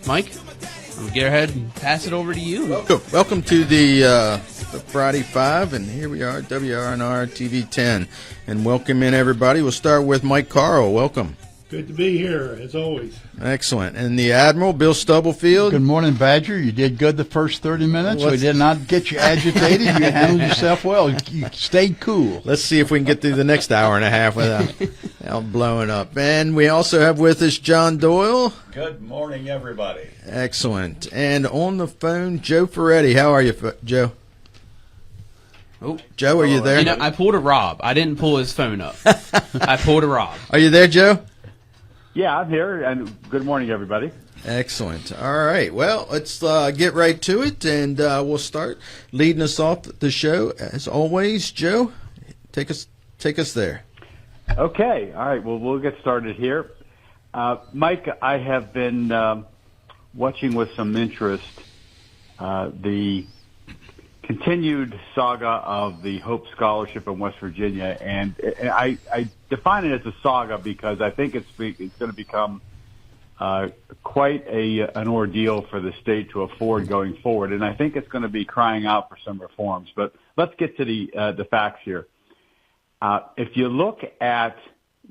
Mike, I'm gonna go ahead and pass it over to you. Welcome to the Friday 5, and here we are, WRNR TV 10. And welcome in, everybody. We'll start with Mike Carl. Welcome. Good to be here, as always. Excellent. And the Admiral, Bill Stubblefield. Good morning, Badger. You did good the first 30 minutes. We did not get you agitated. You handled yourself well. You stayed cool. Let's see if we can get through the next hour and a half without blowing up. And we also have with us John Doyle. Good morning, everybody. Excellent. And on the phone, Joe Ferretti. How are you, Joe? Oh, Joe, are you there? You know, I pulled a Rob. I didn't pull his phone up. I pulled a Rob. Are you there, Joe? Yeah, I'm here, and good morning, everybody. Excellent. All right. Well, let's get right to it, and we'll start leading us off the show. As always, Joe, take us there. Okay. All right. Well, we'll get started here. Mike, I have been watching with some interest the continued saga of the Hope Scholarship in West Virginia, and I define it as a saga because I think it's going to become quite an ordeal for the state to afford going forward, and I think it's going to be crying out for some reforms. But let's get to the facts here. If you look at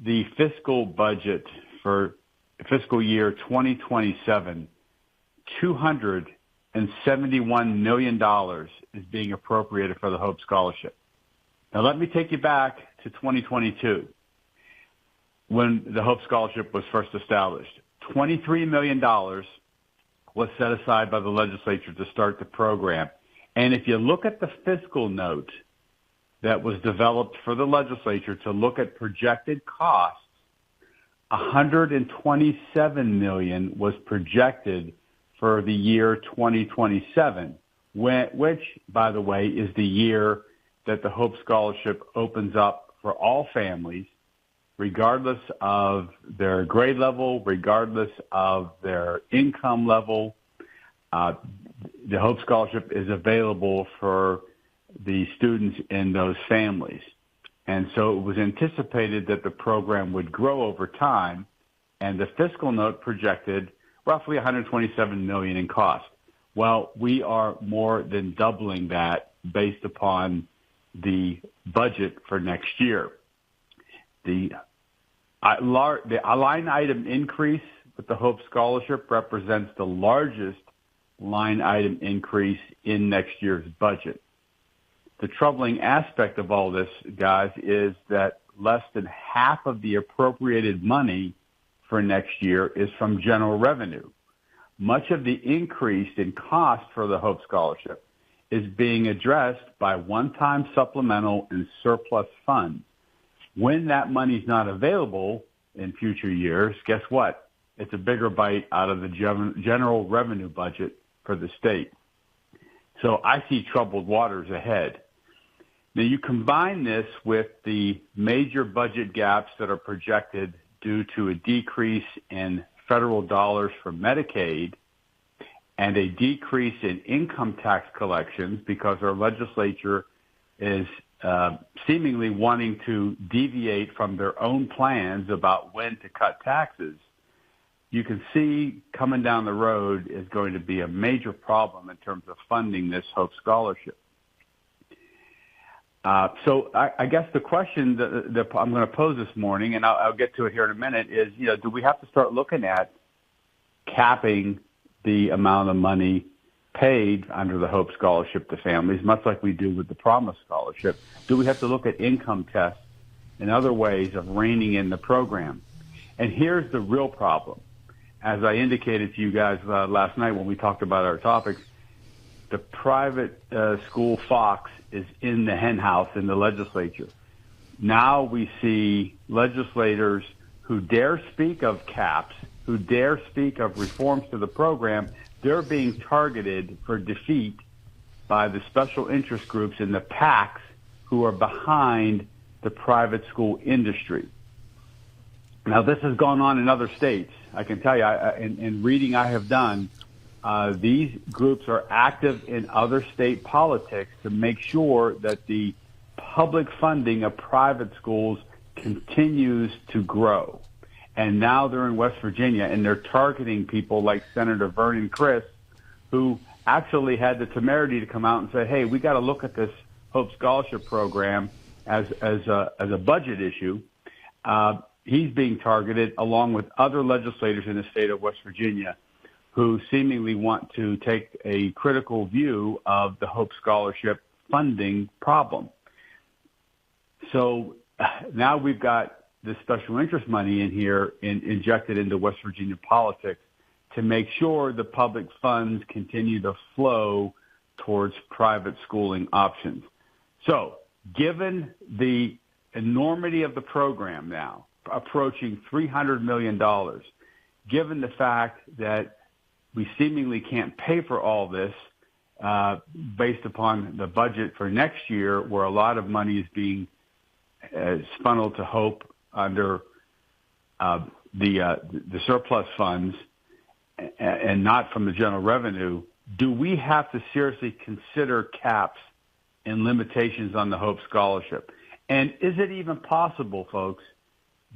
the fiscal budget for fiscal year 2027, $271 million is being appropriated for the Hope Scholarship. Now, let me take you back to 2022 when the Hope Scholarship was first established. $23 million was set aside by the legislature to start the program. And if you look at the fiscal note that was developed for the legislature to look at projected costs, $127 million was projected for the year 2027, which, by the way, is the year that the Hope Scholarship opens up for all families, regardless of their grade level, regardless of their income level. The Hope Scholarship is available for the students in those families. And so it was anticipated that the program would grow over time, and the fiscal note projected roughly $127 million in cost. Well, we are more than doubling that based upon the budget for next year. The line item increase with the Hope Scholarship represents the largest line item increase in next year's budget. The troubling aspect of all this, guys, is that less than half of the appropriated money for next year is from general revenue. Much of the increase in cost for the Hope Scholarship is being addressed by one-time supplemental and surplus funds. When that money's not available in future years, guess what? It's a bigger bite out of the general revenue budget for the state. So I see troubled waters ahead. Now, you combine this with the major budget gaps that are projected due to a decrease in federal dollars for Medicaid and a decrease in income tax collections because our legislature is seemingly wanting to deviate from their own plans about when to cut taxes. You can see coming down the road is going to be a major problem in terms of funding this Hope Scholarship. So I guess the question that I'm going to pose this morning, and I'll get to it here in a minute, is, do we have to start looking at capping the amount of money paid under the Hope Scholarship to families, much like we do with the Promise Scholarship? Do we have to look at income tests and other ways of reining in the program? And here's the real problem. As I indicated to you guys last night when we talked about our topics, the private school fox is in the hen house in the legislature. Now we see legislators who dare speak of caps, who dare speak of reforms to the program. They're being targeted for defeat by the special interest groups and the PACs who are behind the private school industry. Now, this has gone on in other states. I can tell you, in reading I have done, these groups are active in other state politics to make sure that the public funding of private schools continues to grow. And now they're in West Virginia, and they're targeting people like Senator Vernon Criss, who actually had the temerity to come out and say, hey, we got to look at this Hope Scholarship Program as a budget issue. He's being targeted along with other legislators in the state of West Virginia who seemingly want to take a critical view of the Hope Scholarship funding problem. So now we've got the special interest money in here injected into West Virginia politics to make sure the public funds continue to flow towards private schooling options. So given the enormity of the program now, approaching $300 million, given the fact that we seemingly can't pay for all this based upon the budget for next year, where a lot of money is being funneled to Hope under the surplus funds and not from the general revenue, do we have to seriously consider caps and limitations on the Hope Scholarship? And is it even possible, folks,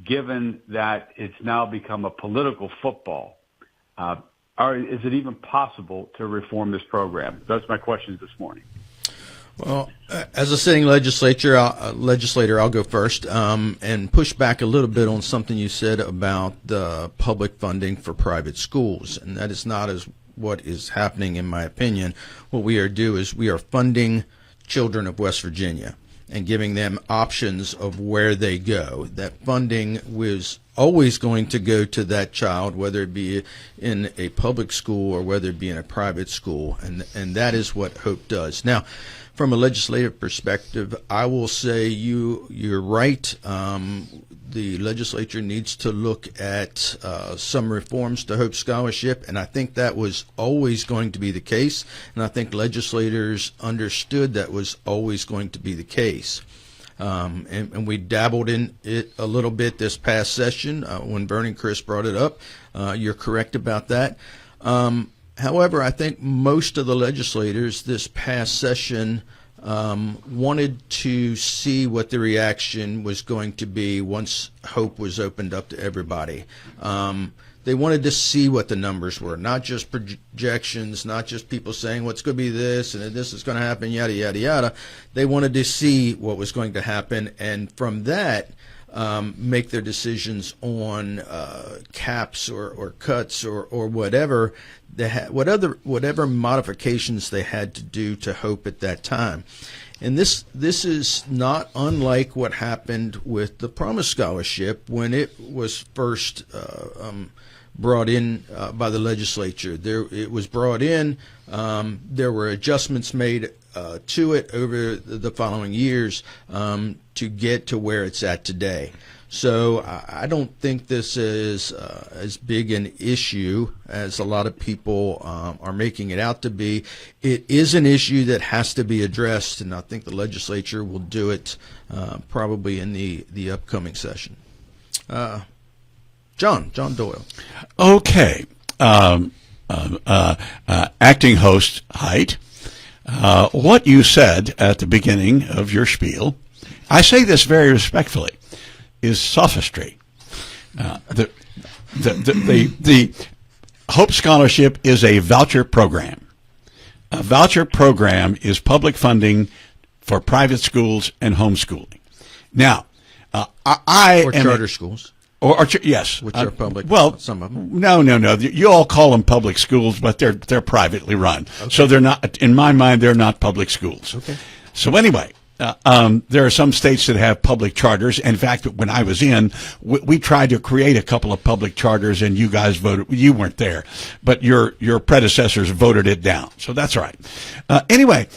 given that it's now become a political football, is it even possible to reform this program? That's my questions this morning. Well, as a sitting legislator, I'll go first and push back a little bit on something you said about the public funding for private schools, and that is not as what is happening, in my opinion. What we are doing is we are funding children of West Virginia and giving them options of where they go. That funding was always going to go to that child, whether it be in a public school or whether it be in a private school, and that is what Hope does. Now, from a legislative perspective, I will say you're right. The legislature needs to look at some reforms to Hope Scholarship, and I think that was always going to be the case, and I think legislators understood that was always going to be the case. And we dabbled in it a little bit this past session when Vernon Criss brought it up. You're correct about that. However, I think most of the legislators this past session wanted to see what the reaction was going to be once Hope was opened up to everybody. They wanted to see what the numbers were, not just projections, not just people saying what's going to be this and this is going to happen, yada, yada, yada. They wanted to see what was going to happen, and from that, make their decisions on caps or cuts or whatever whatever modifications they had to do to Hope at that time. And this is not unlike what happened with the Promise Scholarship when it was first brought in by the legislature. It was brought in. There were adjustments made to it over the following years to get to where it's at today. So I don't think this is as big an issue as a lot of people are making it out to be. It is an issue that has to be addressed, and I think the legislature will do it probably in the upcoming session. John Doyle. Okay. Acting host Height, what you said at the beginning of your spiel, I say this very respectfully, is sophistry. The Hope Scholarship is a voucher program. A voucher program is public funding for private schools and homeschooling. Now, Or charter schools. Yes, Which are public. Well, some of them. No. You all call them public schools, but they're privately run. Okay. So they're not. In my mind, they're not public schools. Okay. So anyway, there are some states that have public charters. In fact, when I was in, we tried to create a couple of public charters, and you guys voted. You weren't there, but your predecessors voted it down. So that's all right. Anyway,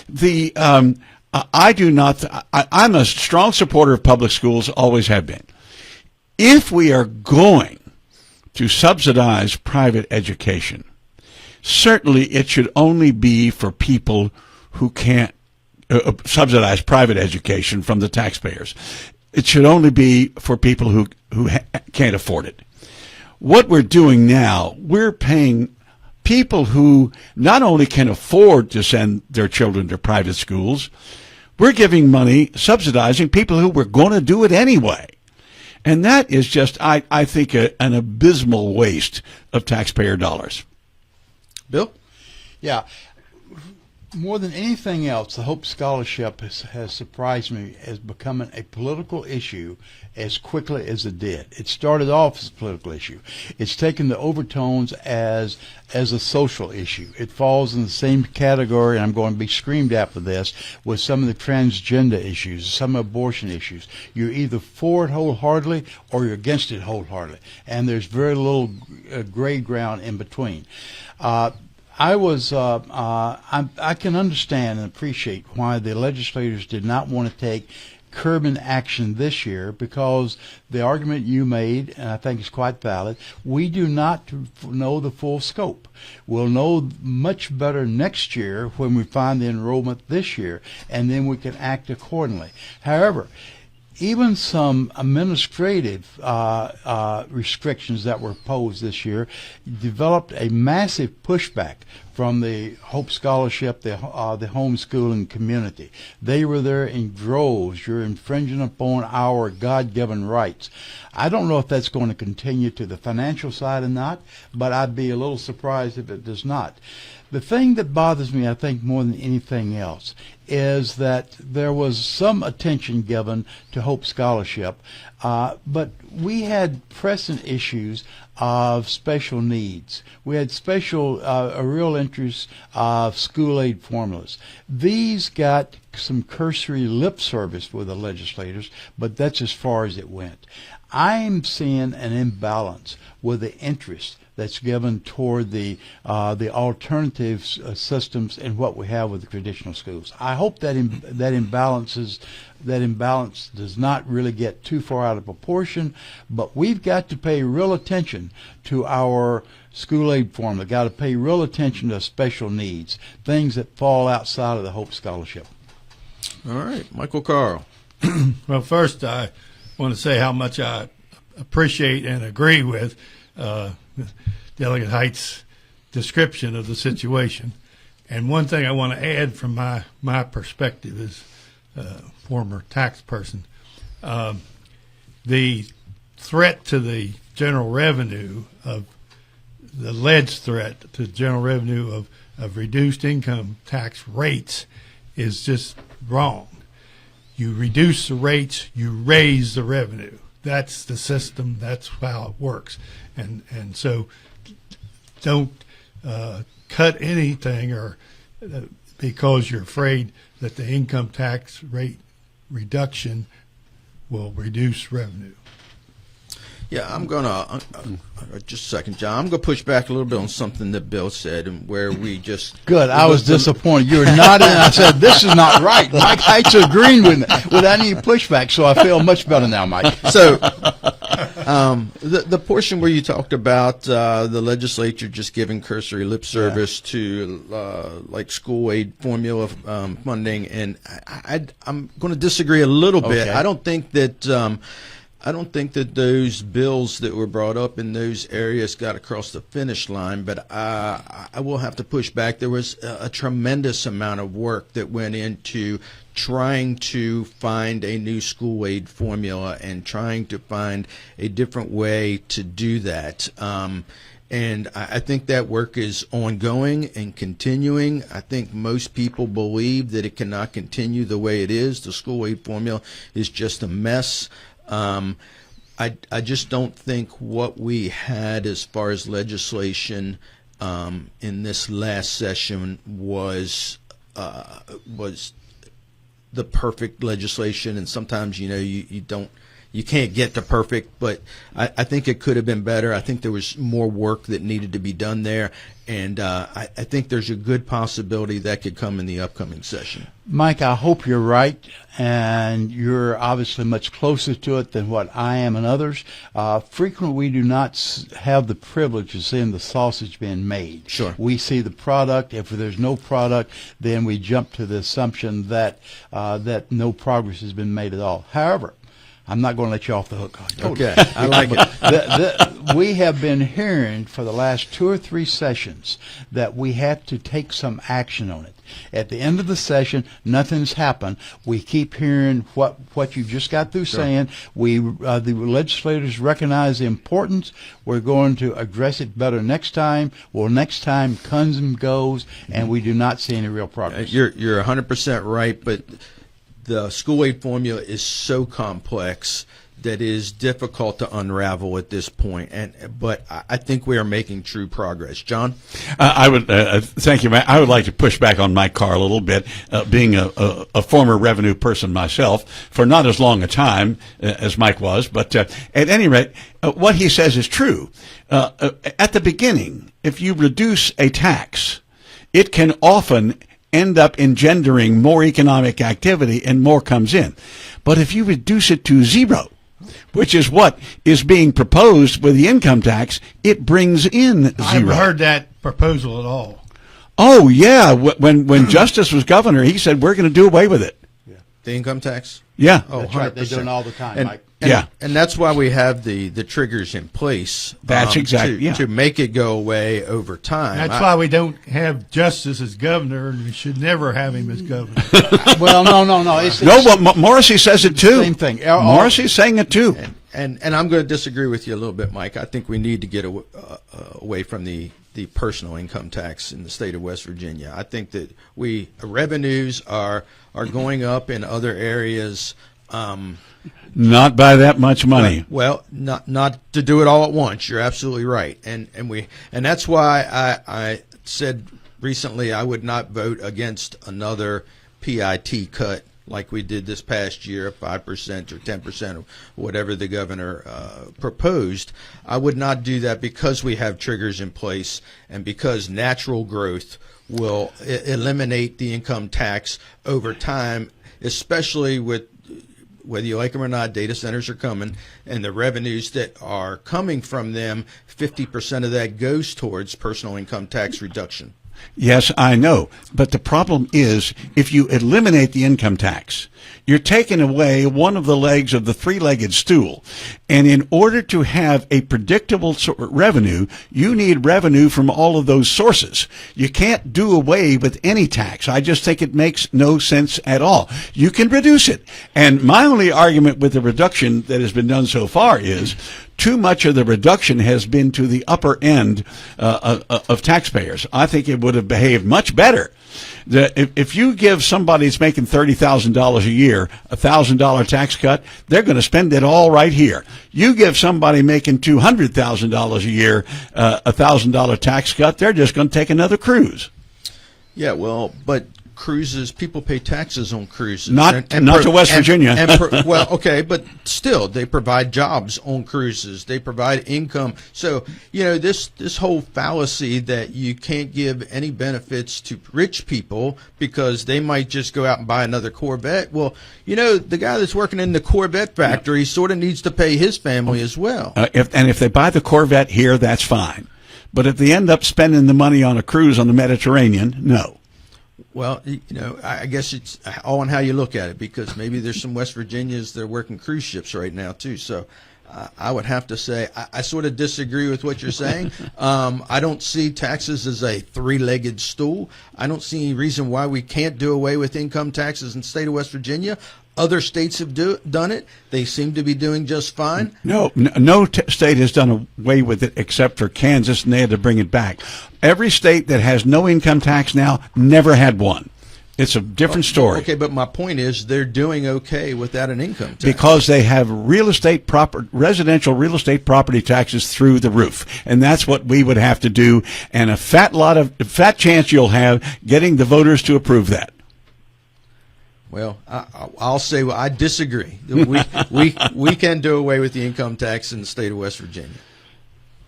I do not. I'm a strong supporter of public schools. Always have been. If we are going to subsidize private education, certainly it should only be for people who can't subsidize private education from the taxpayers. It should only be for people who can't afford it. What we're doing now, we're paying people who not only can afford to send their children to private schools, we're giving money, subsidizing people who were going to do it anyway. And that is just, I think, an abysmal waste of taxpayer dollars. Bill? Yeah. More than anything else, the Hope Scholarship has surprised me as becoming a political issue as quickly as it did. It started off as a political issue. It's taken the overtones as a social issue. It falls in the same category, and I'm going to be screamed at for this, with some of the transgender issues, some abortion issues. You're either for it wholeheartedly or you're against it wholeheartedly, and there's very little gray ground in between. I can understand and appreciate why the legislators did not want to take curbing action this year, because the argument you made, and I think is quite valid, we do not know the full scope. We'll know much better next year when we find the enrollment this year, and then we can act accordingly. However, even some administrative restrictions that were posed this year developed a massive pushback from the Hope Scholarship, the homeschooling community. They were there in droves. You're infringing upon our God-given rights. I don't know if that's going to continue to the financial side or not, but I'd be a little surprised if it does not. The thing that bothers me, I think, more than anything else, is that there was some attention given to Hope Scholarship, but we had pressing issues of special needs. We had a real interest of school aid formulas. These got some cursory lip service with the legislators, but that's as far as it went. I'm seeing an imbalance with the interest that's given toward the alternative systems and what we have with the traditional schools. I hope that imbalance does not really get too far out of proportion, but we've got to pay real attention to our school aid formula. Got to pay real attention to special needs, things that fall outside of the Hope Scholarship. All right, Michael Carl. Well, first, I want to say how much I appreciate and agree with Delegate Height's description of the situation. And one thing I want to add from my perspective as a former tax person, the threat to the general revenue of the alleged threat to general revenue of reduced income tax rates is just wrong. You reduce the rates, you raise the revenue. That's the system. That's how it works. And so don't cut anything or because you're afraid that the income tax rate reduction will reduce revenue. Yeah, I'm going to, just a second, John. I'm going to push back a little bit on something that Bill said and where we just... Good. I was disappointed. You were nodding, and I said, this is not right. Mike Height's agreeing with me without any pushback, so I feel much better now, Mike. So the portion where you talked about the legislature just giving cursory lip service to like school aid formula funding, and I'm going to disagree a little bit. Okay. I don't think that those bills that were brought up in those areas got across the finish line, but I will have to push back. There was a tremendous amount of work that went into trying to find a new school aid formula and trying to find a different way to do that. And I think that work is ongoing and continuing. I think most people believe that it cannot continue the way it is. The school aid formula is just a mess. I just don't think what we had as far as legislation in this last session was the perfect legislation. And sometimes you can't get the perfect, but I think it could have been better. I think there was more work that needed to be done there, and I think there's a good possibility that could come in the upcoming session. Mike, I hope you're right, and you're obviously much closer to it than what I am and others. Frequently, we do not have the privilege of seeing the sausage being made. Sure. We see the product. If there's no product, then we jump to the assumption that that no progress has been made at all. However, I'm not going to let you off the hook. Okay, I like it. We have been hearing for the last 2 or 3 sessions that we have to take some action on it. At the end of the session, nothing's happened. We keep hearing what you just got through saying. The legislators recognize the importance. We're going to address it better next time. Well, next time comes and goes, and we do not see any real progress. You're 100% right, but the school aid formula is so complex that is difficult to unravel at this point. But I think we are making true progress. John? I would thank you, Matt. I would like to push back on Mike Carr a little bit, being a former revenue person myself for not as long a time as Mike was. But at any rate, what he says is true. At the beginning, if you reduce a tax, it can often end up engendering more economic activity and more comes in. But if you reduce it to zero, which is what is being proposed with the income tax, it brings in zero. I haven't heard that proposal at all. Oh, yeah. When Justice was governor, he said, we're going to do away with it. The income tax? Yeah. Oh, That's right. They 100%. do it all the time, Mike. And that's why we have the triggers in place. That's exactly, to make it go away over time. That's why we don't have Justice as governor, and we should never have him as governor. Well, no. It's But Morrissey says it too. Same thing. Morrissey's saying it too. And I'm going to disagree with you a little bit, Mike. I think we need to get away from the personal income tax in the state of West Virginia. I think that revenues are going up in other areas. Not by that much money. Well, not to do it all at once. You're absolutely right, and that's why I said recently I would not vote against another PIT cut like we did this past year, 5% or 10% or whatever the governor proposed. I would not do that because we have triggers in place and because natural growth will eliminate the income tax over time, especially with, whether you like them or not, data centers are coming, and the revenues that are coming from them, 50% of that goes towards personal income tax reduction. Yes, I know. But the problem is, if you eliminate the income tax, you're taking away one of the legs of the three-legged stool. And in order to have a predictable revenue, you need revenue from all of those sources. You can't do away with any tax. I just think it makes no sense at all. You can reduce it. And my only argument with the reduction that has been done so far is too much of the reduction has been to the upper end of taxpayers. I think it would have behaved much better. If you give somebody that's making $30,000 a year a $1,000 tax cut, they're going to spend it all right here. You give somebody making $200,000 a year a $1,000 tax cut, they're just going to take another cruise. Yeah, well, but cruises, people pay taxes on cruises. Not to West Virginia. Well, okay, but still, they provide jobs on cruises. They provide income. So, this whole fallacy that you can't give any benefits to rich people because they might just go out and buy another Corvette. Well, the guy that's working in the Corvette factory sort of needs to pay his family as well. If they buy the Corvette here, that's fine. But if they end up spending the money on a cruise on the Mediterranean, no. Well, I guess it's all on how you look at it, because maybe there's some West Virginians that are working cruise ships right now too. So I would have to say I sort of disagree with what you're saying. I don't see taxes as a three-legged stool. I don't see any reason why we can't do away with income taxes in the state of West Virginia. Other states have done it. They seem to be doing just fine. No state has done away with it except for Kansas, and they had to bring it back. Every state that has no income tax now never had one. It's a different story. Okay, but my point is they're doing okay without an income tax. Because they have residential real estate property taxes through the roof. And that's what we would have to do. And a fat chance you'll have getting the voters to approve that. Well, I'll say I disagree. We can do away with the income tax in the state of West Virginia.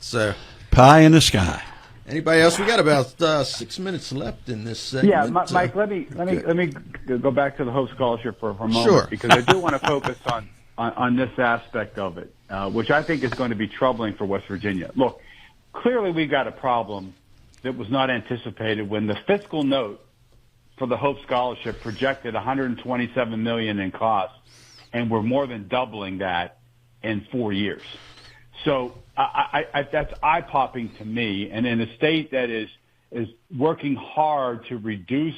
So, pie in the sky. Anybody else? We got about 6 minutes left in this segment. Yeah, Mike. Let me go back to the Hope Scholarship for a moment, Sure. Because I do want to focus on this aspect of it, which I think is going to be troubling for West Virginia. Look, clearly we got a problem that was not anticipated when the fiscal note for the Hope Scholarship projected $127 million in costs and we're more than doubling that in 4 years. So I that's eye-popping to me. And in a state that is working hard to reduce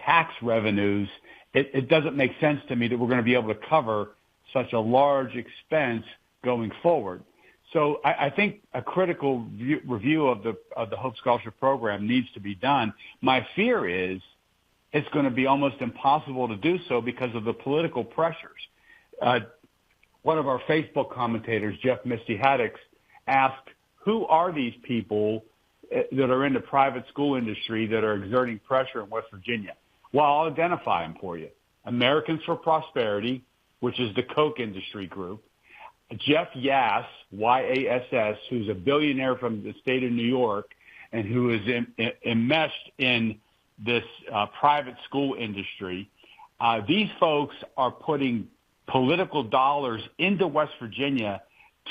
tax revenues, it doesn't make sense to me that we're going to be able to cover such a large expense going forward. So I think a critical review of the Hope Scholarship Program needs to be done. My fear is it's going to be almost impossible to do so because of the political pressures. One of our Facebook commentators, Jeff Misty Haddix, asked, who are these people that are in the private school industry that are exerting pressure in West Virginia? Well, I'll identify them for you. Americans for Prosperity, which is the Koch industry group. Jeff Yass, Y-A-S-S, who's a billionaire from the state of New York and who is enmeshed in this private school industry. These folks are putting political dollars into West Virginia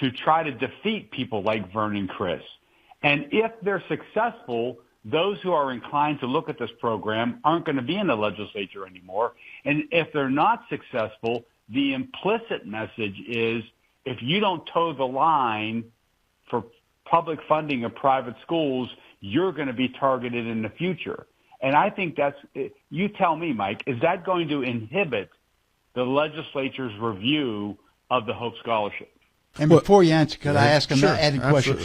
to try to defeat people like Vernon Criss. And if they're successful, those who are inclined to look at this program aren't going to be in the legislature anymore. And if they're not successful, the implicit message is if you don't toe the line for public funding of private schools, you're going to be targeted in the future. And I think you tell me, Mike, is that going to inhibit the legislature's review of the Hope Scholarship? And before you answer, could I ask Sure, an added question?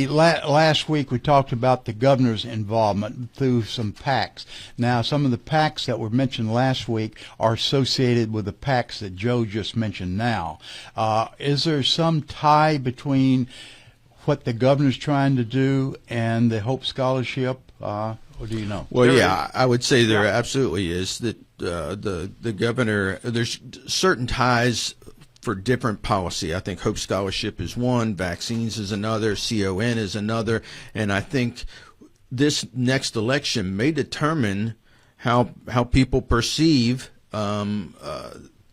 Last week we talked about the governor's involvement through some PACs. Now, some of the PACs that were mentioned last week are associated with the PACs that Joe just mentioned now. Is there some tie between what the governor's trying to do and the Hope Scholarship, or do you know? Well, yeah, I would say there absolutely is. That the governor, there's certain ties for different policy. I think Hope Scholarship is one, vaccines is another, CON is another, and I think this next election may determine how people perceive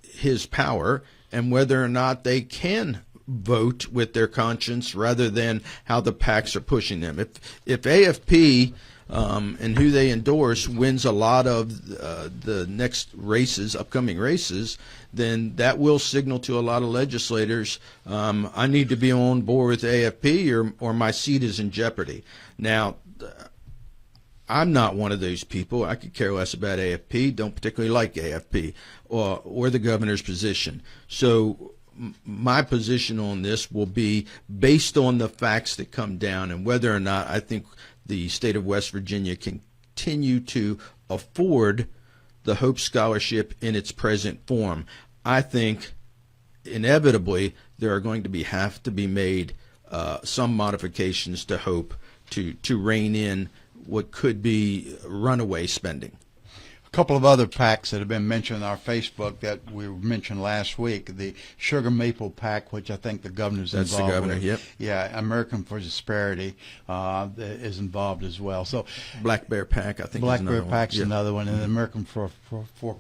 his power and whether or not they can vote with their conscience rather than how the PACs are pushing them. If AFP and who they endorse wins a lot of the next races, upcoming races, then that will signal to a lot of legislators, I need to be on board with AFP or my seat is in jeopardy. Now, I'm not one of those people. I could care less about AFP, don't particularly like AFP or the governor's position. So my position on this will be based on the facts that come down and whether or not I think the state of West Virginia can continue to afford the Hope Scholarship in its present form. I think inevitably there are going to have to be made some modifications to Hope to rein in what could be runaway spending. A couple of other PACs that have been mentioned on our Facebook that we mentioned last week, the Sugar Maple PAC, which I think the governor's That's involved the governor, with. yep. Yeah, American for Prosperity is involved as well. So Black Bear PAC, I think. Black is Bear another PAC's one. another one, and the American for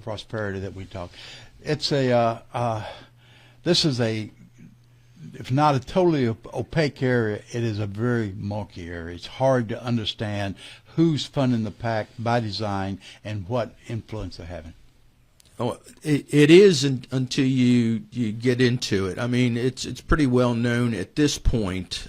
Prosperity that we talked. It's this is if not a totally opaque area, it is a very murky area. It's hard to understand who's funding the PAC by design and what influence they're having. Oh, it is until you get into it. I mean, it's pretty well known at this point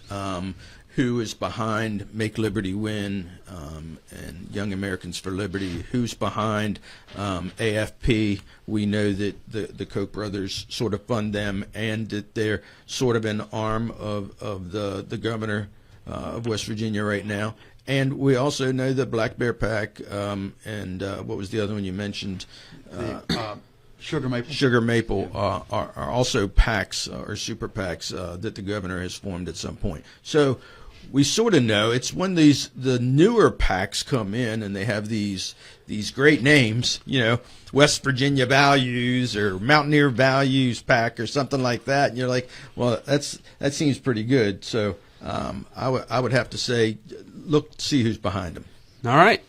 who is behind Make Liberty Win and Young Americans for Liberty, who's behind AFP. We know that the Koch brothers sort of fund them and that they're sort of an arm of the governor of West Virginia right now. And we also know that Black Bear PAC and what was the other one you mentioned? Sugar Maple. Sugar Maple are also PACs or super PACs that the governor has formed at some point. So we sort of know it's when the newer PACs come in and they have these great names, West Virginia Values or Mountaineer Values PAC or something like that, and you're like, well, that seems pretty good. So I would have to say, see who's behind them. All right.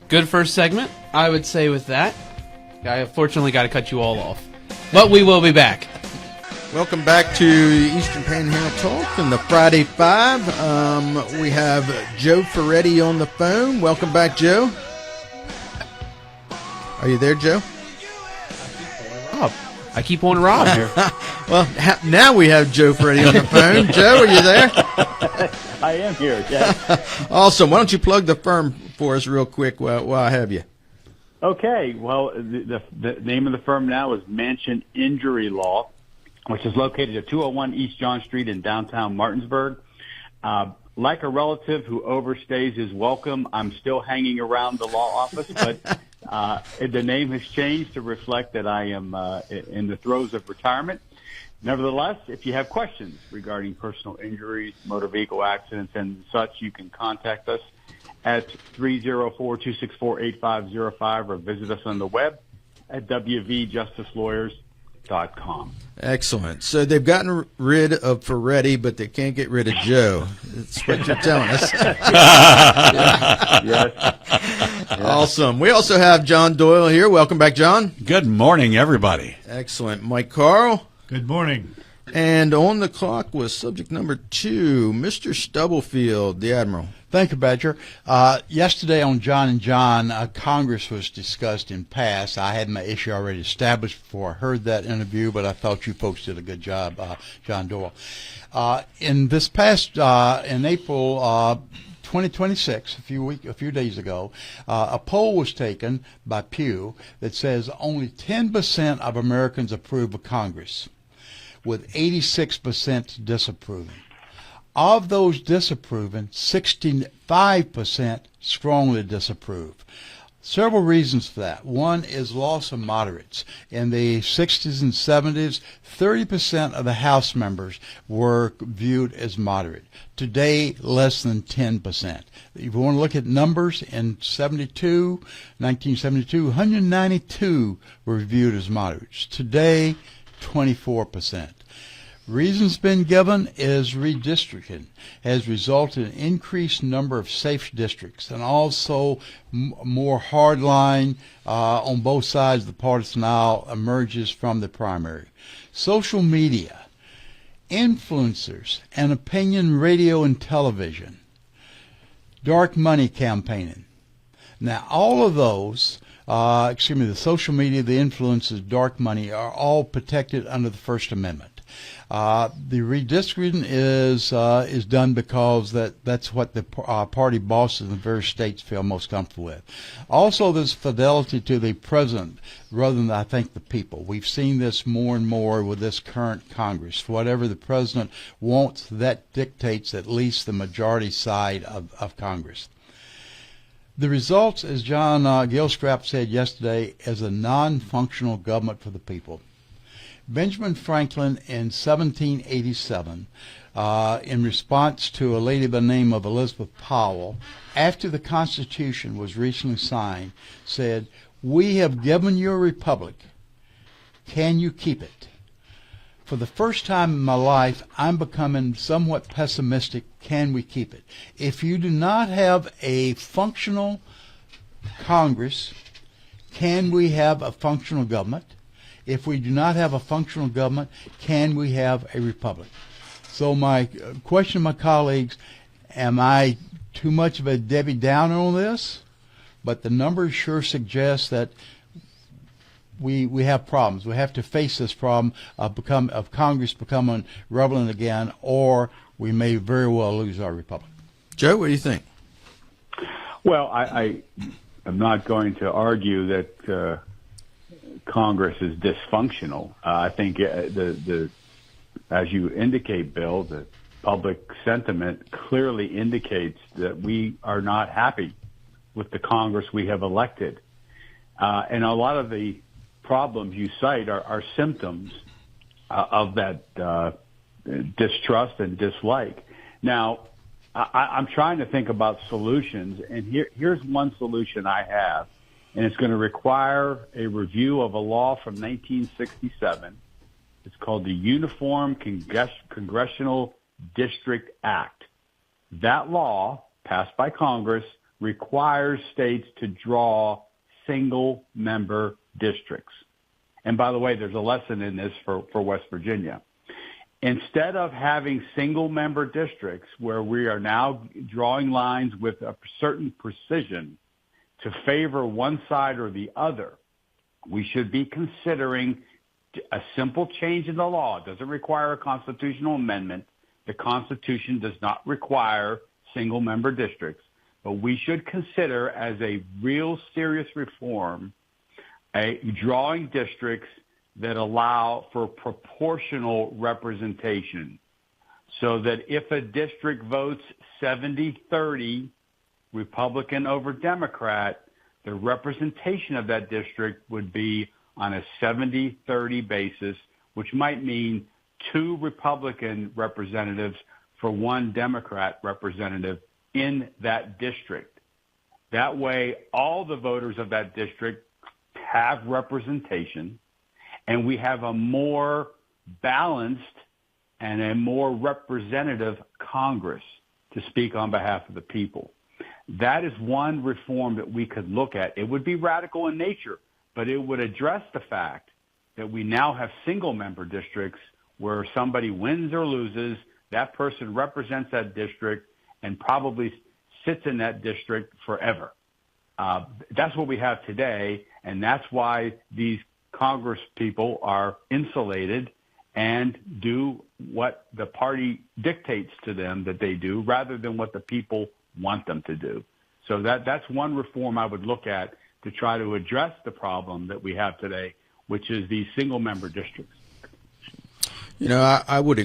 Good first segment, I would say with that. I unfortunately got to cut you all off. But we will be back. Welcome back to Eastern Panhandle Talk and the Friday Five. We have Joe Ferretti on the phone. Welcome back, Joe. Are you there, Joe? Oh, I keep on Rob here. Well, now we have Joe Freddie on the phone. Joe, are you there? I am here, yes. Awesome. Why don't you plug the firm for us real quick while I have you? Okay, well, the name of the firm now is Mansion Injury Law, which is located at 201 East John Street in downtown Martinsburg. Like a relative who overstays his welcome, I'm still hanging around the law office, but the name has changed to reflect that I am in the throes of retirement. Nevertheless, if you have questions regarding personal injuries, motor vehicle accidents, and such, you can contact us at 304-264-8505 or visit us on the web at wvjusticelawyers.com. Excellent. So they've gotten rid of Ferretti, but they can't get rid of Joe. That's what you're telling us. Yes. Awesome. We also have John Doyle here. Welcome back, John. Good morning, everybody. Excellent. Mike Carl. Good morning. And on the clock was subject number 2, Mr. Stubblefield, the Admiral. Thank you, Badger. Yesterday on John and John, Congress was discussed and passed. I had my issue already established before I heard that interview, but I thought you folks did a good job, John Doyle. In this past, in April 2026, a few days ago, a poll was taken by Pew that says only 10% of Americans approve of Congress, with 86% disapproving. Of those disapproving, 65% strongly disapprove. Several reasons for that. One is loss of moderates. In the 60s and 70s, 30% of the House members were viewed as moderate. Today, less than 10%. If you want to look at numbers, in 1972, 192 were viewed as moderates. Today, 24%. Reasons been given is redistricting has resulted in increased number of safe districts and also more hardline on both sides of the partisan aisle emerges from the primary. Social media, influencers, and opinion radio and television, dark money campaigning. Now, all of those, the social media, the influences, dark money, are all protected under the First Amendment. The redistricting is done because that's what the party bosses in the various states feel most comfortable with. Also, there's fidelity to the president rather than, I think, the people. We've seen this more and more with this current Congress. Whatever the president wants, that dictates at least the majority side of Congress. The results, as John Gilstrap said yesterday, is a non-functional government for the people. Benjamin Franklin in 1787, in response to a lady by the name of Elizabeth Powell, after the Constitution was recently signed, said, "We have given you a republic. Can you keep it?" For the first time in my life, I'm becoming somewhat pessimistic. Can we keep it? If you do not have a functional Congress, can we have a functional government? If we do not have a functional government, can we have a republic? So my question to my colleagues, am I too much of a Debbie Downer on this? But the numbers sure suggest that we have problems. We have to face this problem of Congress becoming relevant again, or we may very well lose our republic. Joe, what do you think? Well, I am not going to argue that Congress is dysfunctional. I think as you indicate, Bill, the public sentiment clearly indicates that we are not happy with the Congress we have elected. And a lot of the problems you cite are symptoms of that distrust and dislike. Now, I'm trying to think about solutions, and here's one solution I have. And it's going to require a review of a law from 1967. It's called the Uniform Congressional District Act. That law, passed by Congress, requires states to draw single-member districts. And by the way, there's a lesson in this for West Virginia. Instead of having single-member districts where we are now drawing lines with a certain precision to favor one side or the other, we should be considering A simple change in the law doesn't require a constitutional amendment. The Constitution does not require single-member districts, but we should consider as a real serious reform drawing districts that allow for proportional representation, so that if a district votes 70-30 Republican over Democrat, the representation of that district would be on a 70-30 basis, which might mean 2 Republican representatives for 1 Democrat representative in that district. That way, all the voters of that district have representation, and we have a more balanced and a more representative Congress to speak on behalf of the people. That is one reform that we could look at. It would be radical in nature, but it would address the fact that we now have single-member districts where somebody wins or loses, that person represents that district and probably sits in that district forever. That's what we have today, and that's why these Congress people are insulated and do what the party dictates to them that they do rather than what the people want them to do. So that's one reform I would look at to try to address the problem that we have today, which is these single-member districts. You know, I would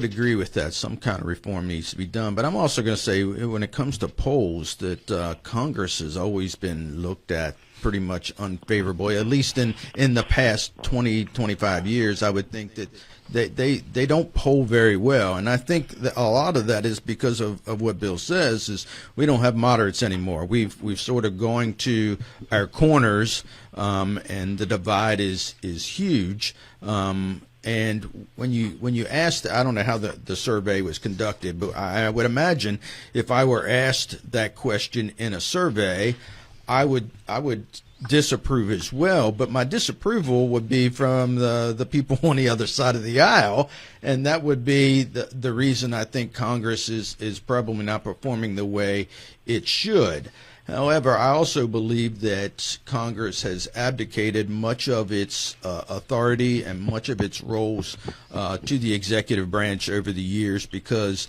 agree with that. Some kind of reform needs to be done. But I'm also going to say, when it comes to polls, that Congress has always been looked at pretty much unfavorably, at least in the past 20, 25 years. I would think that they don't poll very well. And I think that a lot of that is because of what Bill says, is we don't have moderates anymore. We've sort of going to our corners, and the divide is huge. And when you asked, I don't know how the survey was conducted, but I would imagine if I were asked that question in a survey, I would disapprove as well. But my disapproval would be from the people on the other side of the aisle, and that would be the reason I think Congress is probably not performing the way it should. However, I also believe that Congress has abdicated much of its authority and much of its roles to the executive branch over the years, because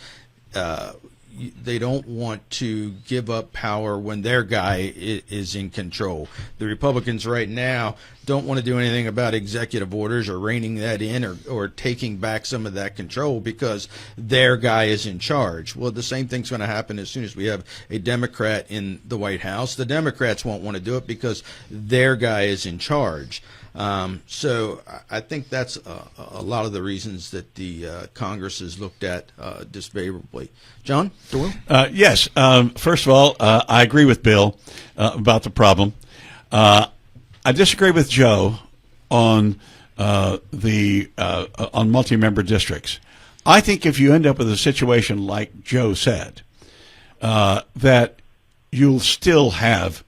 they don't want to give up power when their guy is in control. The Republicans right now don't want to do anything about executive orders or reining that in or taking back some of that control because their guy is in charge. Well, the same thing's going to happen as soon as we have a Democrat in the White House. The Democrats won't want to do it because their guy is in charge. So I think that's a lot of the reasons that the Congress is looked at disfavorably. John Doyle? Yes. First of all, I agree with Bill about the problem. I disagree with Joe on on multi-member districts. I think if you end up with a situation like Joe said, that you'll still have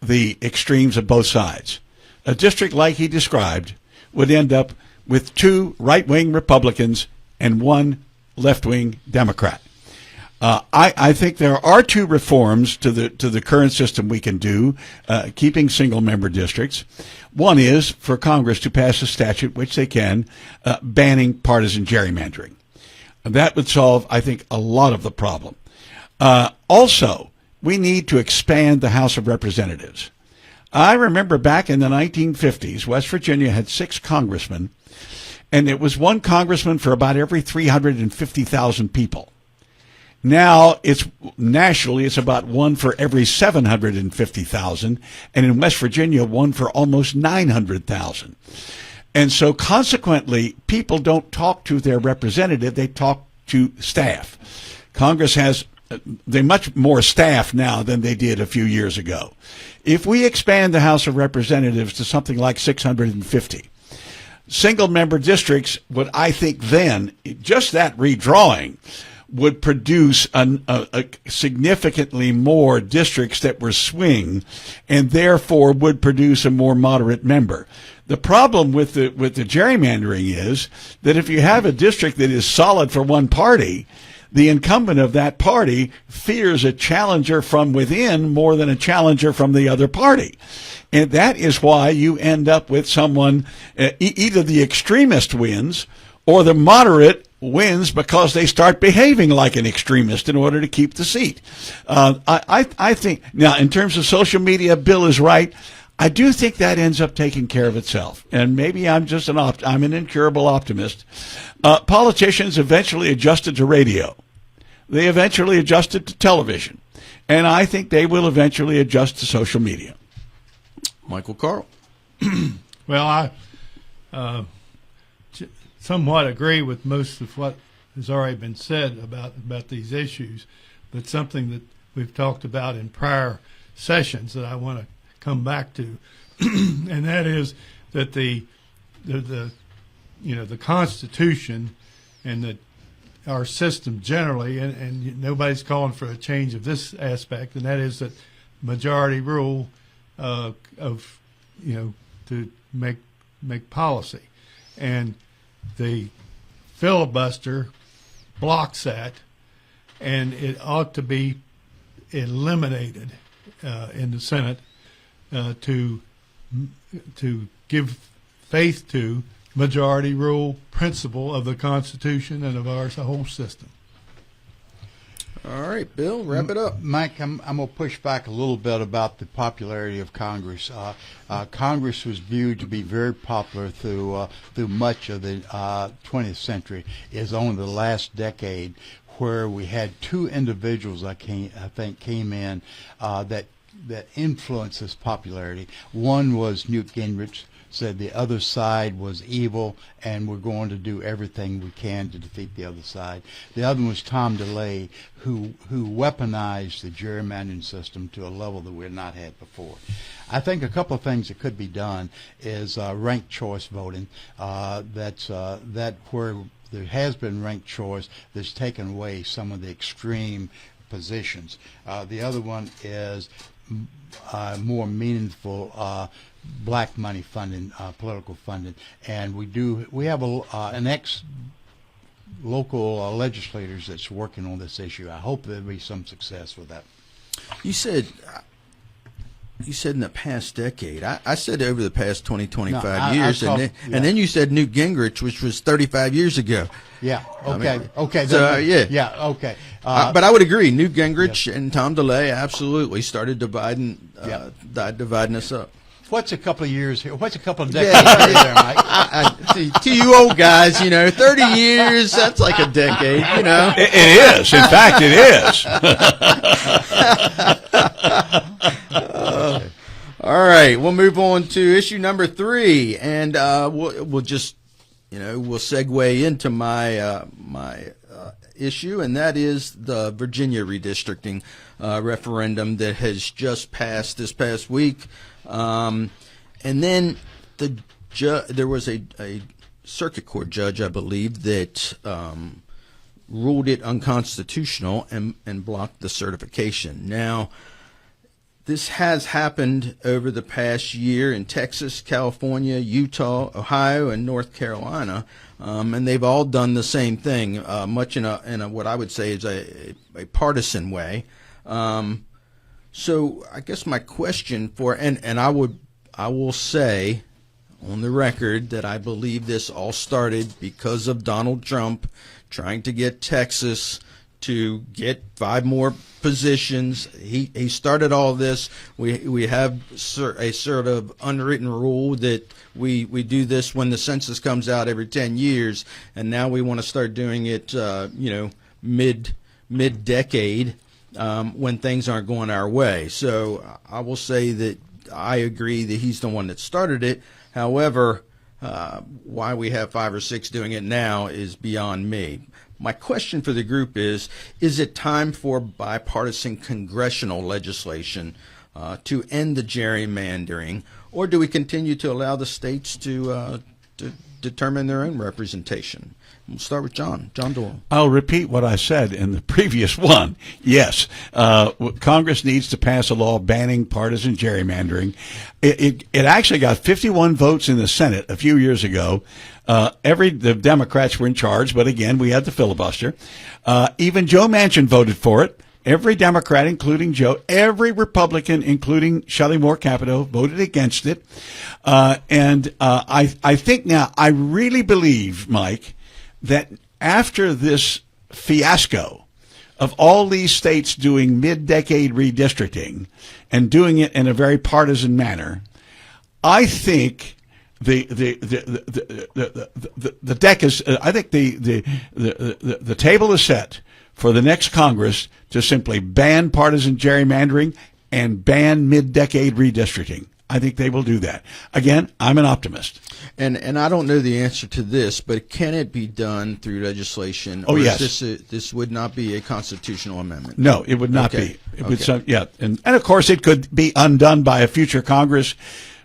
the extremes of both sides. A district like he described would end up with 2 right-wing Republicans and 1 left-wing Democrat. I think there are 2 reforms to the current system we can do, keeping single-member districts. One is for Congress to pass a statute, which they can, banning partisan gerrymandering. That would solve, I think, a lot of the problem. Also, we need to expand the House of Representatives. I remember back in the 1950s, West Virginia had 6 congressmen, and it was 1 congressman for about every 350,000 people. Now, nationally, it's about 1 for every 750,000, and in West Virginia, 1 for almost 900,000. And so, consequently, people don't talk to their representative, they talk to staff. Congress has they much more staff now than they did a few years ago. If we expand the House of Representatives to something like 650, single-member districts would, I think then, just that redrawing would produce a significantly more districts that were swing and therefore would produce a more moderate member. The problem with the gerrymandering is that if you have a district that is solid for one party, the incumbent of that party fears a challenger from within more than a challenger from the other party. And that is why you end up with someone, either the extremist wins or the moderate wins because they start behaving like an extremist in order to keep the seat. I think, now, in terms of social media, Bill is right. I do think that ends up taking care of itself. And maybe I'm just I'm an incurable optimist. Politicians eventually adjusted to radio. They eventually adjusted to television. And I think they will eventually adjust to social media. Michael Carl. Well, I somewhat agree with most of what has already been said about these issues, but something that we've talked about in prior sessions that I want to come back to, and that is that the Constitution and our system generally, and nobody's calling for a change of this aspect, and that is that majority rule to make policy, and the filibuster blocks that, and it ought to be eliminated in the Senate to give faith to majority rule principle of the Constitution and of our whole system. All right, Bill, wrap it up. Mike, I'm going to push back a little bit about the popularity of Congress. Congress was viewed to be very popular through much of the 20th century. It's only the last decade where we had two individuals I think came in that influenced this popularity. One was Newt Gingrich, said the other side was evil and we're going to do everything we can to defeat the other side. The other one was Tom DeLay, who weaponized the gerrymandering system to a level that we've not had before. I think a couple of things that could be done is ranked choice voting. That's where there has been ranked choice that's taken away some of the extreme positions. The other one is more meaningful black money funding, political funding, and we have an local legislators that's working on this issue. I hope there'll be some success with that. You said in the past decade. I said over the past 25 years, and then you said Newt Gingrich, which was 35 years ago. Yeah. Okay. I mean, okay. So yeah. Yeah. Okay. But I would agree. Newt Gingrich and Tom DeLay absolutely started dividing us up. What's a couple of years here? What's a couple of decades there, Mike? To you old guys, 30 years, that's like a decade, It is. In fact, it is. All right, we'll move on to issue number 3, and we'll just, we'll segue into my issue, and that is the Virginia redistricting referendum that has just passed this past week. And then there was a circuit court judge, I believe, that ruled it unconstitutional and blocked the certification. Now, this has happened over the past year in Texas, California, Utah, Ohio, and North Carolina, and they've all done the same thing, much in a what I would say is a partisan way. So I guess my question and I will say on the record that I believe this all started because of Donald Trump trying to get Texas to get 5 more positions. He started all this. We have a sort of unwritten rule that we do this when the census comes out every 10 years, and now we want to start doing it mid-decade. When things aren't going our way. So I will say that I agree that he's the one that started it. However, why we have 5 or 6 doing it now is beyond me. My question for the group is it time for bipartisan congressional legislation to end the gerrymandering, or do we continue to allow the states to to determine their own representation. We'll start with John Doyle. I'll repeat what I said in the previous one. Yes, Congress needs to pass a law banning partisan gerrymandering. It actually got 51 votes in the Senate a few years ago. The Democrats were in charge, but again, we had the filibuster. Even Joe Manchin voted for it. Every Democrat, including Joe, every Republican, including Shelley Moore Capito, voted against it. I think now, I really believe, Mike, that after this fiasco of all these states doing mid-decade redistricting and doing it in a very partisan manner, I think the deck is. I think the table is set for the next Congress to simply ban partisan gerrymandering and ban mid-decade redistricting. I think they will do that. Again, I'm an optimist. And I don't know the answer to this, but can it be done through legislation? Oh, or yes. This would not be a constitutional amendment? No, it would not Okay. be. It would and of course it could be undone by a future Congress.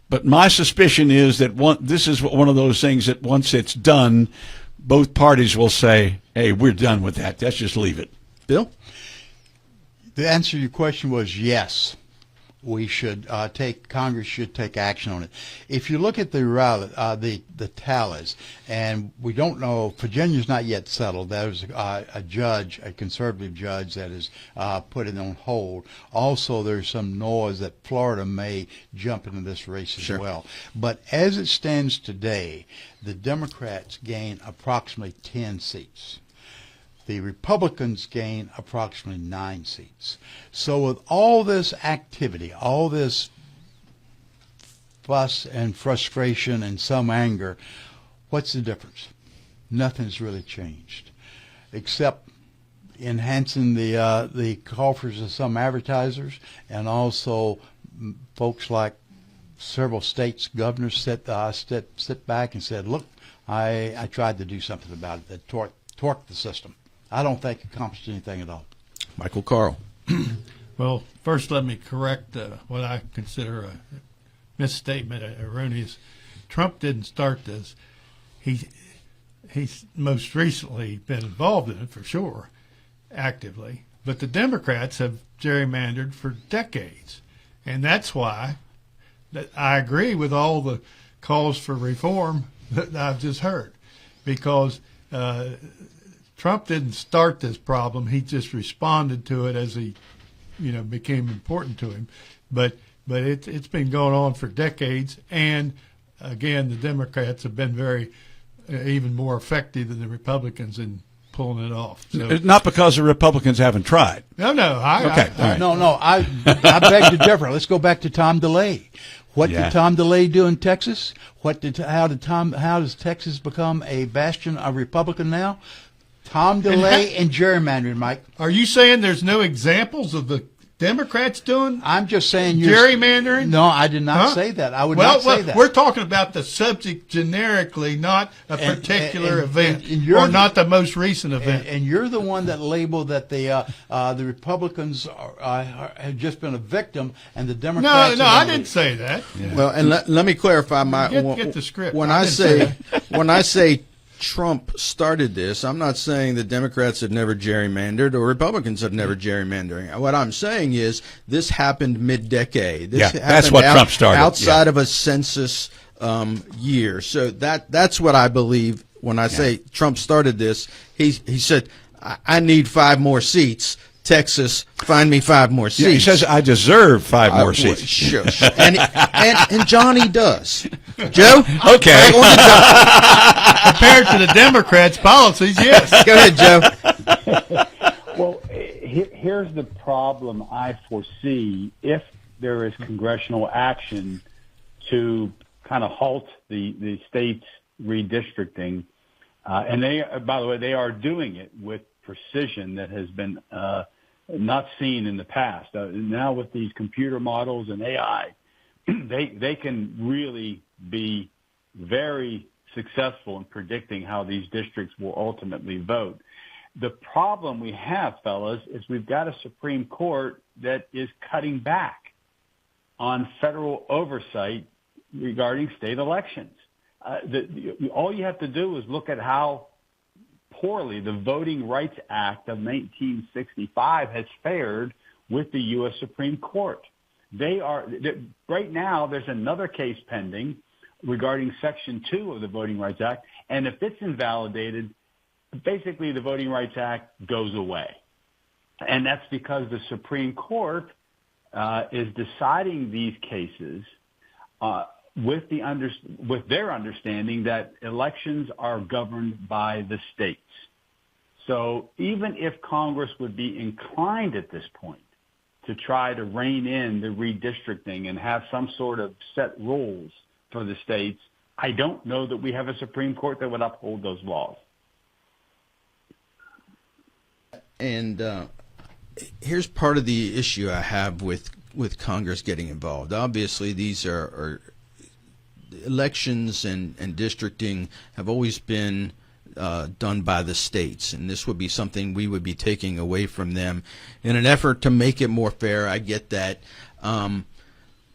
But my suspicion is that this is one of those things that once it's done, both parties will say, "Hey, we're done with that. Let's just leave it." Bill? The answer to your question was yes. We should Congress should take action on it. If you look at the tallies, and we don't know, Virginia's not yet settled. There's a judge, a conservative judge, that has put it on hold. Also, there's some noise that Florida may jump into this race as well. But as it stands today, the Democrats gain approximately 10 seats. The Republicans gain approximately 9 seats. So with all this activity, all this fuss and frustration and some anger, what's the difference? Nothing's really changed, except enhancing the coffers of some advertisers, and also folks like several states' governors sit back and said, "Look, I tried to do something about it that torqued the system." I don't think it accomplished anything at all. Michael Carl. Well, first let me correct what I consider a misstatement, erroneous. Trump didn't start this. He's most recently been involved in it for sure, actively. But the Democrats have gerrymandered for decades, and that's why that I agree with all the calls for reform that I've just heard, because Trump didn't start this problem. He just responded to it as he, became important to him. But it's been going on for decades. And again, the Democrats have been very, even more effective than the Republicans in pulling it off. So, It's not because the Republicans haven't tried. No. All right. No. I beg to differ. Let's go back to Tom DeLay. What did Tom DeLay do in Texas? How does Texas become a bastion of Republican now? Tom DeLay and gerrymandering, Mike. Are you saying there's no examples of the Democrats doing? I'm just saying gerrymandering. No, I did not say that. I would not say that. We're talking about the subject generically, not a particular event, or not the most recent event. And you're the one that labeled that the Republicans have just been a victim, and the Democrats. No, I didn't say that. Yeah. Well, and let me clarify my. Get the script. When I say Trump started this, I'm not saying the Democrats have never gerrymandered or Republicans have never gerrymandered. What I'm saying is this happened mid-decade. That's what Trump started. Outside of a census year. So that's what I believe when I say Trump started this. He said, I need 5 more seats. Texas, find me 5 more seats. Yeah, he says, I deserve 5 more seats. Sure. And Johnny does. Joe? Okay. Compared to the Democrats' policies, yes. Go ahead, Joe. Well, here's the problem I foresee if there is congressional action to kind of halt the states' redistricting. And they, by the way, they are doing it with precision that has been not seen in the past. Now with these computer models and AI, they can really be very successful in predicting how these districts will ultimately vote. The problem we have, fellas, is we've got a Supreme Court that is cutting back on federal oversight regarding state elections. all you have to do is look at how poorly the Voting Rights Act of 1965 has fared with the U.S. Supreme Court. Right now, there's another case pending regarding Section 2 of the Voting Rights Act, and if it's invalidated, basically the Voting Rights Act goes away. And that's because the Supreme Court is deciding these cases with their understanding that elections are governed by the states. So even if Congress would be inclined at this point to try to rein in the redistricting and have some sort of set rules for the states, I don't know that we have a Supreme Court that would uphold those laws. And here's part of the issue I have with Congress getting involved. Obviously, these are elections and districting have always been done by the states, and this would be something we would be taking away from them in an effort to make it more fair. I get that.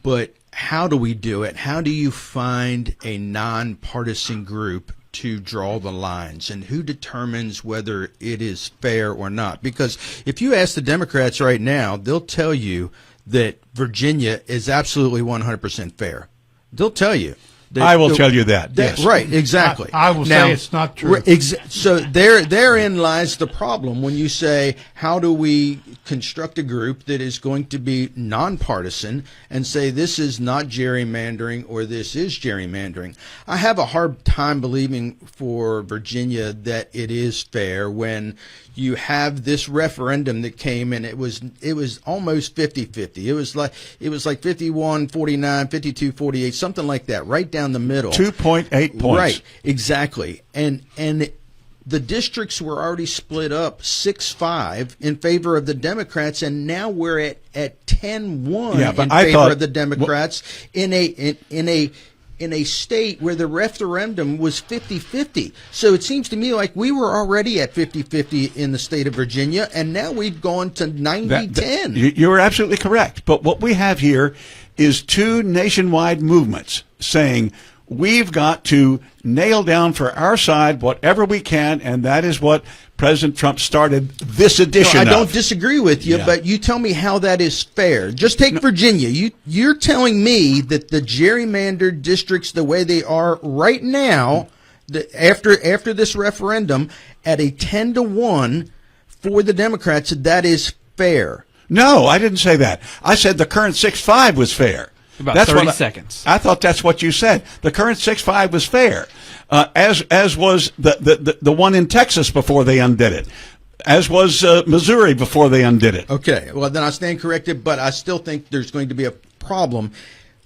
But how do we do it? How do you find a nonpartisan group to draw the lines, and who determines whether it is fair or not? Because if you ask the Democrats right now, they'll tell you that Virginia is absolutely 100% fair. They'll tell you. I will tell you that. Yes. Right, exactly. I will say it's not true. So therein lies the problem when you say, how do we construct a group that is going to be nonpartisan and say this is not gerrymandering or this is gerrymandering? I have a hard time believing for Virginia that it is fair when you have this referendum that came and it was almost 50-50. It was like 51-49, 52-48, something like that, right down the middle. 2.8 points. Right, exactly. And the districts were already split up 6-5 in favor of the Democrats, and now we're at 10-1 in favor of the Democrats in a state where the referendum was 50-50. So it seems to me like we were already at 50-50 in the state of Virginia, and now we've gone to 90-10. You're absolutely correct. But what we have here is two nationwide movements saying we've got to nail down for our side whatever we can, and that is what President Trump started this edition of. I don't disagree with you, but you tell me how that is fair. Just take Virginia. You're telling me that the gerrymandered districts, the way they are right now, after this referendum, at a 10-1 for the Democrats, that is fair. No, I didn't say that. I said the current 6-5 was fair. About 30 seconds. I thought that's what you said. The current 6-5 was fair, as was the one in Texas before they undid it, as was Missouri before they undid it. Okay, well, then I stand corrected, but I still think there's going to be a problem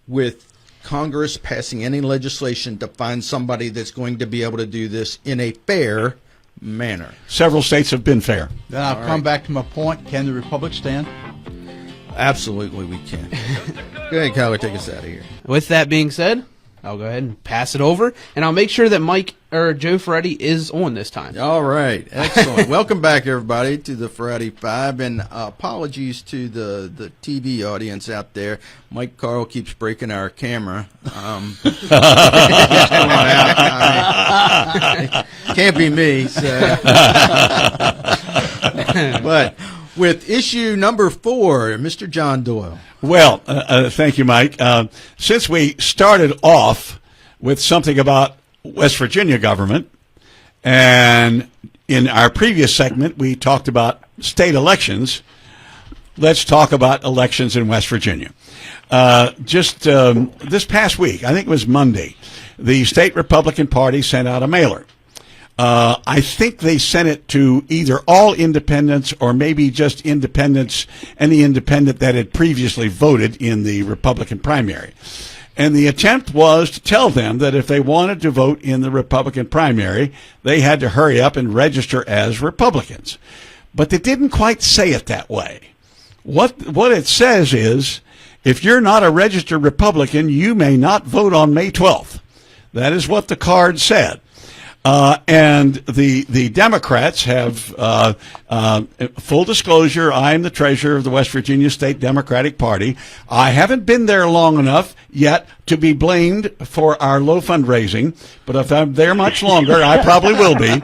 with Congress passing any legislation to find somebody that's going to be able to do this in a fair manner. Several states have been fair. Then I'll come back to my point. Can the Republic stand? Absolutely, we can. Go ahead, Kyler, take us out of here. With that being said, I'll go ahead and pass it over, and I'll make sure that Mike or Joe Ferretti is on this time. All right, excellent. Welcome back, everybody, to the Friday Five, and apologies to the TV audience out there. Mike Carl keeps breaking our camera. Can't be me. So. But with issue number 4, Mr. John Doyle. Well, thank you, Mike. Since we started off with something about West Virginia government, and in our previous segment we talked about state elections, let's talk about elections in West Virginia. Just this past week, I think it was Monday, the state Republican Party sent out a mailer. I think they sent it to either all independents or maybe just independents, any independent that had previously voted in the Republican primary. And the attempt was to tell them that if they wanted to vote in the Republican primary, they had to hurry up and register as Republicans. But they didn't quite say it that way. What it says is, if you're not a registered Republican, you may not vote on May 12th. That is what the card said. And the Democrats have, full disclosure, I am the treasurer of the West Virginia State Democratic Party. I haven't been there long enough yet to be blamed for our low fundraising, but if I'm there much longer, I probably will be.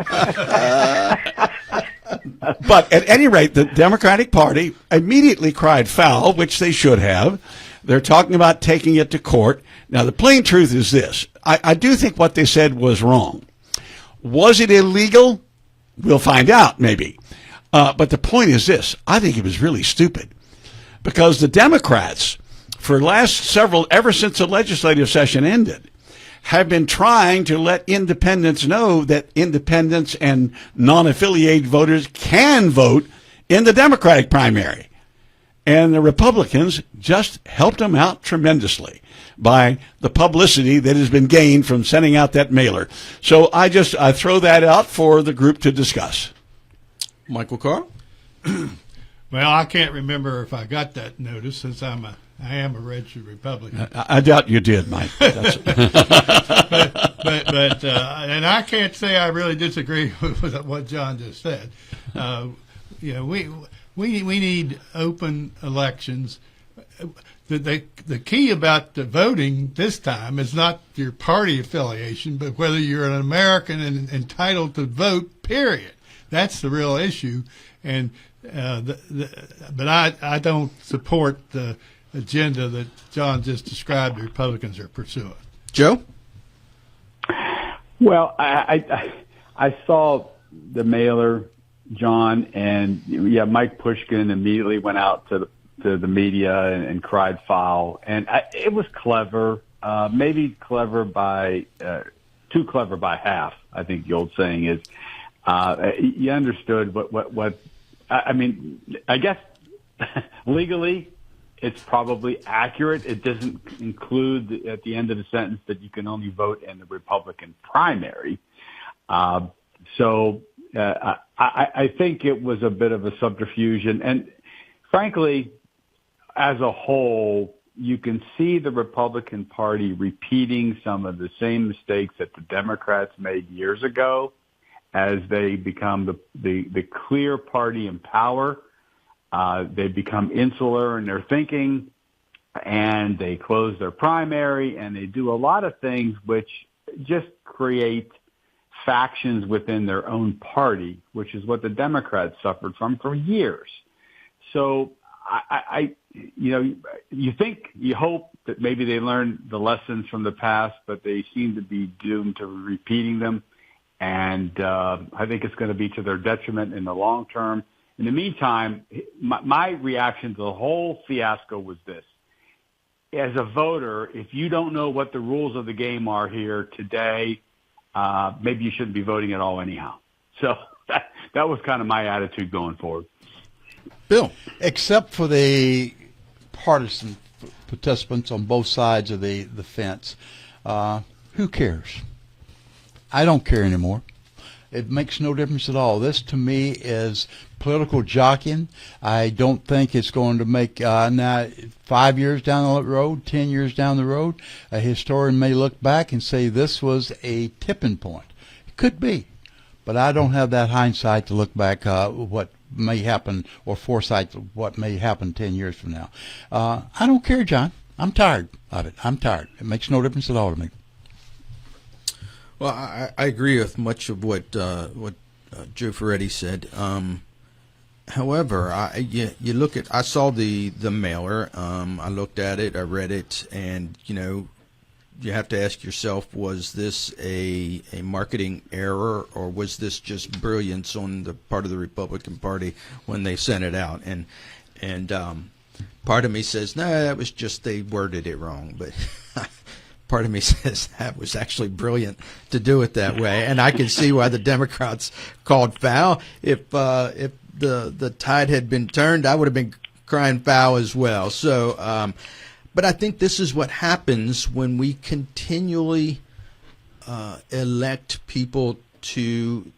But at any rate, the Democratic Party immediately cried foul, which they should have. They're talking about taking it to court. Now, the plain truth is this. I do think what they said was wrong. Was it illegal? We'll find out, maybe. But the point is this. I think it was really stupid because the Democrats, ever since the legislative session ended, have been trying to let independents know that independents and non-affiliated voters can vote in the Democratic primary. And the Republicans just helped them out tremendously by the publicity that has been gained from sending out that mailer. So I throw that out for the group to discuss. Michael Carl? Well, I can't remember if I got that notice since I am a registered Republican. I doubt you did, Mike. but and I can't say I really disagree with what John just said. We need open elections. The key about the voting this time is not your party affiliation, but whether you're an American and entitled to vote. Period. That's the real issue. And but I don't support the agenda that John just described the Republicans are pursuing. Joe? Well, I saw the mailer, John, and Mike Pushkin immediately went out to the media and cried foul, and it was clever, maybe clever by too clever by half. I think the old saying is. You understood what I mean. I guess legally, it's probably accurate. It doesn't include at the end of the sentence that you can only vote in the Republican primary. So I think it was a bit of a subterfuge. And frankly, as a whole, you can see the Republican Party repeating some of the same mistakes that the Democrats made years ago as they become the clear party in power. They become insular in their thinking, and they close their primary, and they do a lot of things which just create factions within their own party, which is what the Democrats suffered from for years. So you hope that maybe they learned the lessons from the past, but they seem to be doomed to repeating them. And I think it's going to be to their detriment in the long term. In the meantime, my reaction to the whole fiasco was this. As a voter, if you don't know what the rules of the game are here today, maybe you shouldn't be voting at all anyhow. So that was kind of my attitude going forward. Bill? Except for the partisan participants on both sides of the fence, who cares? I don't care anymore. It makes no difference at all. This, to me, is political jockeying. I don't think it's going to make, now 5 years down the road, 10 years down the road, a historian may look back and say this was a tipping point. It could be. But I don't have that hindsight to look back what may happen or foresight of what may happen 10 years from now. I don't care, John. I'm tired of it. I'm tired. It makes no difference at all to me. Well, I agree with much of what Joe Ferretti said. However, you look at, I saw the mailer. I looked at it, I read it, and you have to ask yourself: was this a marketing error, or was this just brilliance on the part of the Republican Party when they sent it out? And part of me says, no, that was just they worded it wrong, but. Part of me says that was actually brilliant to do it that way, and I can see why the Democrats called foul. If the tide had been turned, I would have been crying foul as well. So, but I think this is what happens when we continually elect people to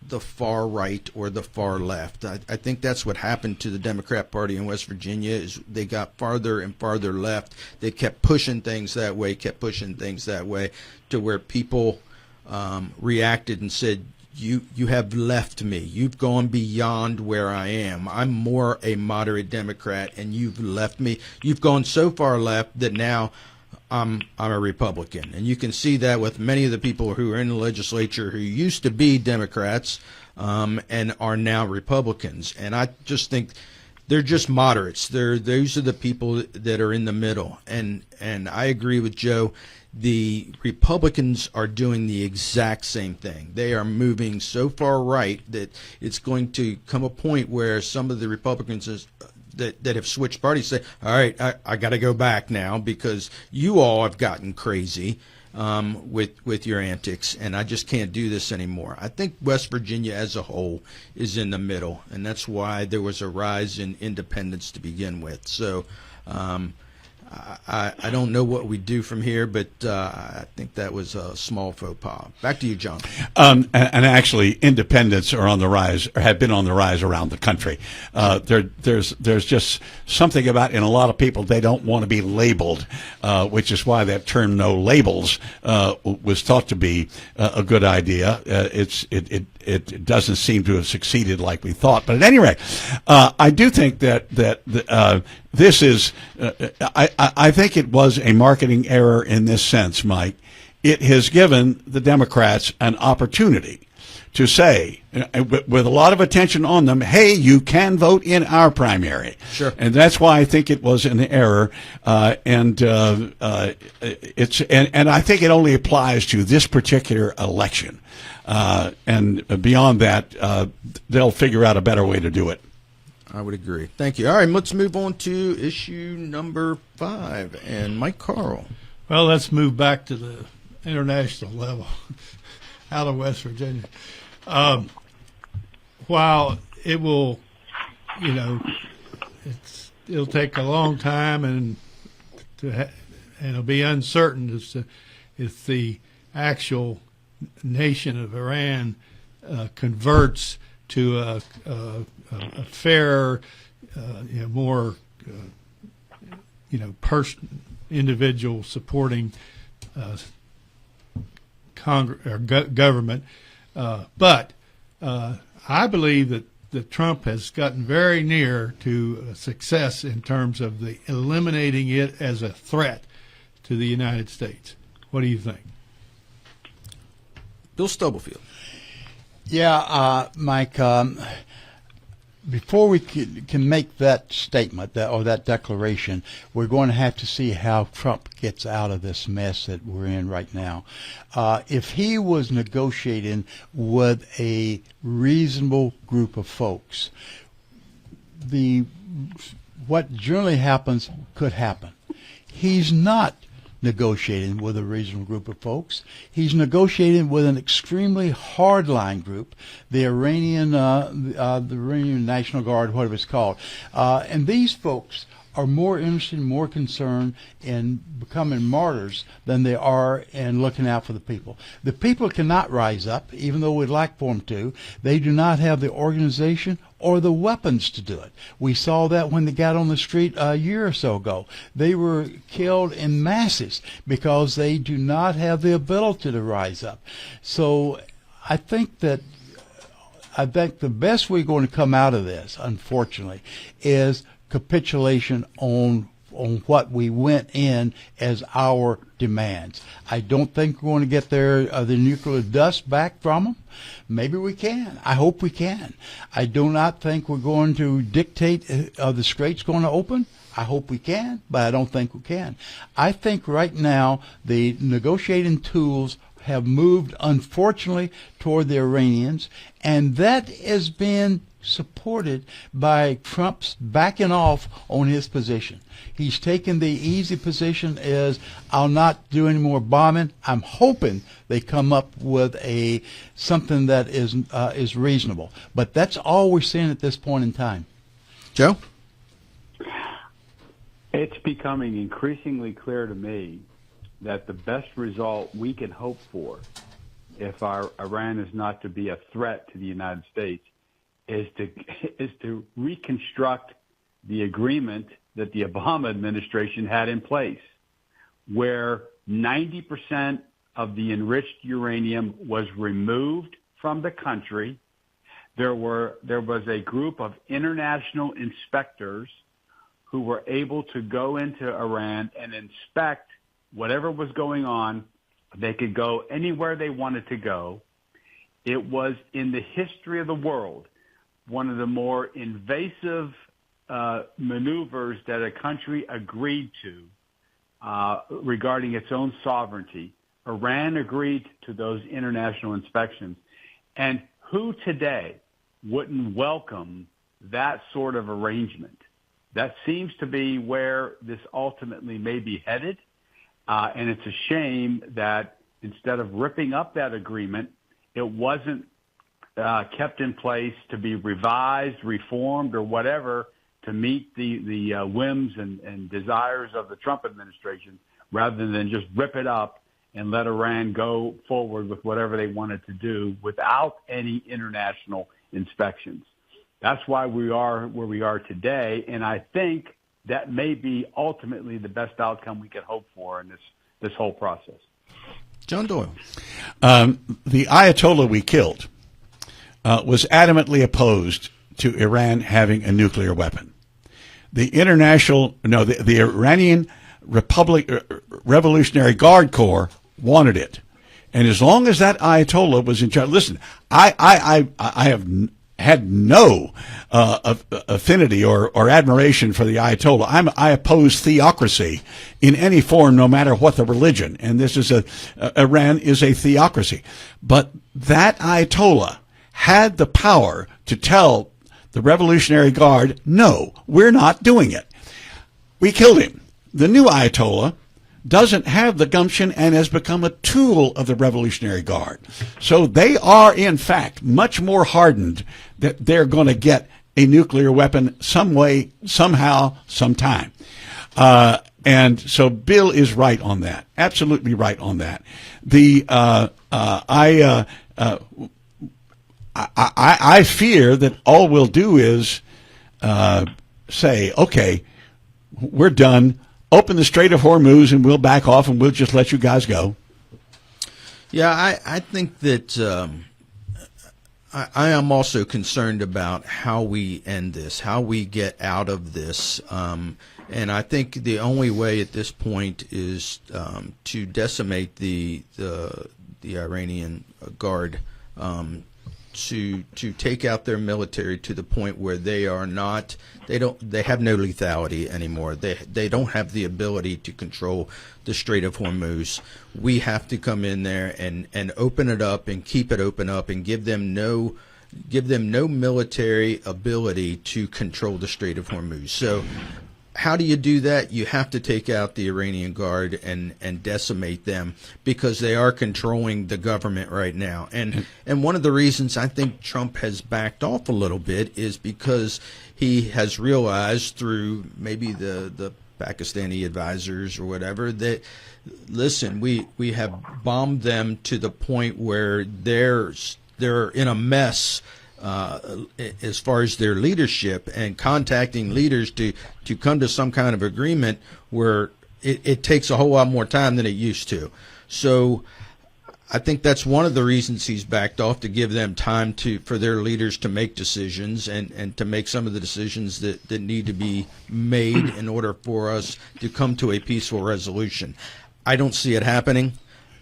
the far right or the far left. I think that's what happened to the Democrat Party in West Virginia is they got farther and farther left. They kept pushing things that way to where people reacted and said, You have left me. You've gone beyond where I am. I'm more a moderate Democrat, and you've left me. You've gone so far left that now I'm a Republican. And you can see that with many of the people who are in the legislature who used to be Democrats and are now Republicans. And I just think they're just moderates. Those are the people that are in the middle. And I agree with Joe. The Republicans are doing the exact same thing. They are moving so far right that it's going to come a point where some of the Republicans that have switched parties say, all right, I got to go back now because you all have gotten crazy with your antics, and I just can't do this anymore. I think West Virginia as a whole is in the middle, and that's why there was a rise in independence to begin with. So I don't know what we do from here, but I think that was a small faux pas. Back to you, John. And actually, independents are on the rise, or have been on the rise around the country. There's just something about, in a lot of people, they don't want to be labeled, which is why that term "no labels" was thought to be a good idea. It doesn't seem to have succeeded like we thought. But at any rate, I do think that this is. I think it was a marketing error in this sense, Mike. It has given the Democrats an opportunity to say, with a lot of attention on them, hey, you can vote in our primary. Sure. And that's why I think it was an error. And I think it only applies to this particular election. And beyond that, they'll figure out a better way to do it. I would agree. Thank you. All right, let's move on to issue number 5. And Mike Carl. Well, let's move back to the international level out of West Virginia. While it will, it'll take a long time and it'll be uncertain as to if the actual nation of Iran converts to a fairer, more, individual supporting government. But I believe that Trump has gotten very near to success in terms of eliminating it as a threat to the United States. What do you think? Bill Stubblefield. Yeah, Mike, before we can make that statement or that declaration, we're going to have to see how Trump gets out of this mess that we're in right now. If he was negotiating with a reasonable group of folks, what generally happens could happen. He's not negotiating with a reasonable group of folks. He's negotiating with an extremely hardline group, the Iranian National Guard, whatever it's called. And these folks are more interested, more concerned in becoming martyrs than they are in looking out for the people. The people cannot rise up, even though we'd like for them to. They do not have the organization or the weapons to do it. We saw that when they got on the street a year or so ago. They were killed in masses because they do not have the ability to rise up. So I think the best we're going to come out of this, unfortunately, is capitulation on what we went in as our demands. I don't think we're going to get the nuclear dust back from them. Maybe we can. I hope we can. I do not think we're going to dictate the straits going to open. I hope we can, but I don't think we can. I think right now the negotiating tools have moved, unfortunately, toward the Iranians, and that has been supported by Trump's backing off on his position. He's taken the easy position as, I'll not do any more bombing. I'm hoping they come up with something that is reasonable. But that's all we're seeing at this point in time. Joe? It's becoming increasingly clear to me that the best result we can hope for if Iran is not to be a threat to the United States is to reconstruct the agreement that the Obama administration had in place, where 90% of the enriched uranium was removed from the country. There was a group of international inspectors who were able to go into Iran and inspect whatever was going on. They could go anywhere they wanted to go. It was, in the history of the world, one of the more invasive maneuvers that a country agreed to regarding its own sovereignty. Iran agreed to those international inspections. And who today wouldn't welcome that sort of arrangement? That seems to be where this ultimately may be headed. And it's a shame that instead of ripping up that agreement, it wasn't kept in place to be revised, reformed, or whatever to meet the whims and desires of the Trump administration, rather than just rip it up and let Iran go forward with whatever they wanted to do without any international inspections. That's why we are where we are today, and I think that may be ultimately the best outcome we can hope for in this whole process. John Doyle. The Ayatollah we killed was adamantly opposed to Iran having a nuclear weapon. The Iranian Revolutionary Guard Corps wanted it, and as long as that Ayatollah was in charge, listen, I have had no affinity or admiration for the Ayatollah. I oppose theocracy in any form, no matter what the religion. And this is Iran is a theocracy. But that Ayatollah had the power to tell the Revolutionary Guard, no, we're not doing it. We killed him. The new Ayatollah doesn't have the gumption and has become a tool of the Revolutionary Guard. So they are, in fact, much more hardened that they're going to get a nuclear weapon some way, somehow, sometime. And so Bill is right on that, absolutely right on that. I fear that all we'll do is say, okay, we're done. Open the Strait of Hormuz and we'll back off and we'll just let you guys go. Yeah, I think that I am also concerned about how we end this, how we get out of this. And I think the only way at this point is to decimate the Iranian Guard, to take out their military to the point where they have no lethality anymore. They don't have the ability to control the Strait of Hormuz. We have to come in there and open it up and keep it open up and give them no military ability to control the Strait of Hormuz. So how do you do that? You have to take out the Iranian Guard and decimate them, because they are controlling the government right now. And one of the reasons I think Trump has backed off a little bit is because he has realized through maybe the Pakistani advisors or whatever that, listen, we have bombed them to the point where they're in a mess as far as their leadership, and contacting leaders to come to some kind of agreement where it takes a whole lot more time than it used to. So I think that's one of the reasons he's backed off, to give them time for their leaders to make decisions and to make some of the decisions that need to be made in order for us to come to a peaceful resolution. I don't see it happening.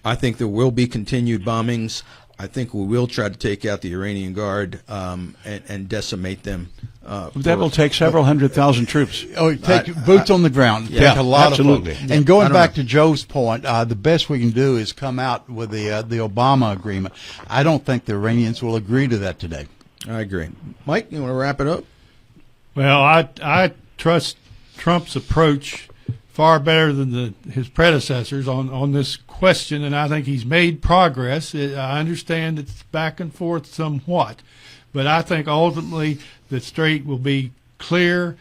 I think there will be continued bombings. I think we will try to take out the Iranian Guard and decimate them. That will take several 100,000 troops. Oh, take boots on the ground. Yeah, take a lot absolutely. of folks. And going back to Joe's point, the best we can do is come out with the Obama agreement. I don't think the Iranians will agree to that today. I agree. Mike, you want to wrap it up? Well, I trust Trump's approach far better than his predecessors on this question, and I think he's made progress. I understand it's back and forth somewhat, but I think ultimately the strait will be clear,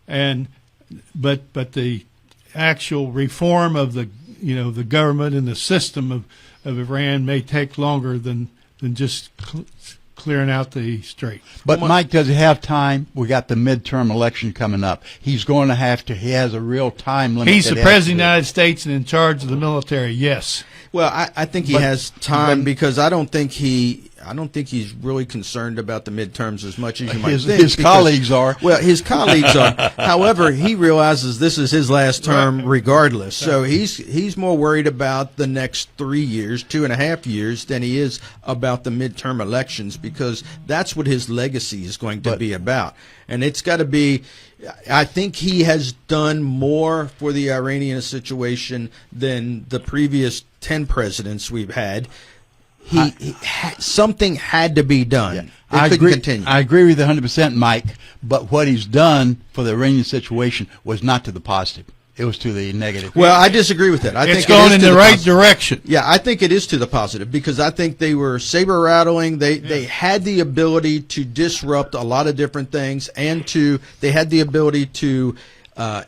but the actual reform of the government and the system of Iran may take longer than just clearing out the strait. But Mike, does he have time? We got the midterm election coming up. He's going to have to. He has a real time limit. He's that the he has president of to the do. United States and in charge of the military. Yes. Well, I think he has time because I don't think he's really concerned about the midterms as much as you might think. His colleagues are. Well, his colleagues are. However, he realizes this is his last term regardless. So he's more worried about the next 3 years, 2.5 years, than he is about the midterm elections because that's what his legacy is going to be about. And it's got to be. I think he has done more for the Iranian situation than the previous 10 presidents we've had. Something had to be done. Yeah. It couldn't continue. I agree with you 100%, Mike. But what he's done for the Iranian situation was not to the positive. It was to the negative. Well, I disagree with that. I It's think going it is in to the right positive. direction. Yeah, I think it is to the positive because I think they were saber rattling. They had the ability to disrupt a lot of different things, and they had the ability to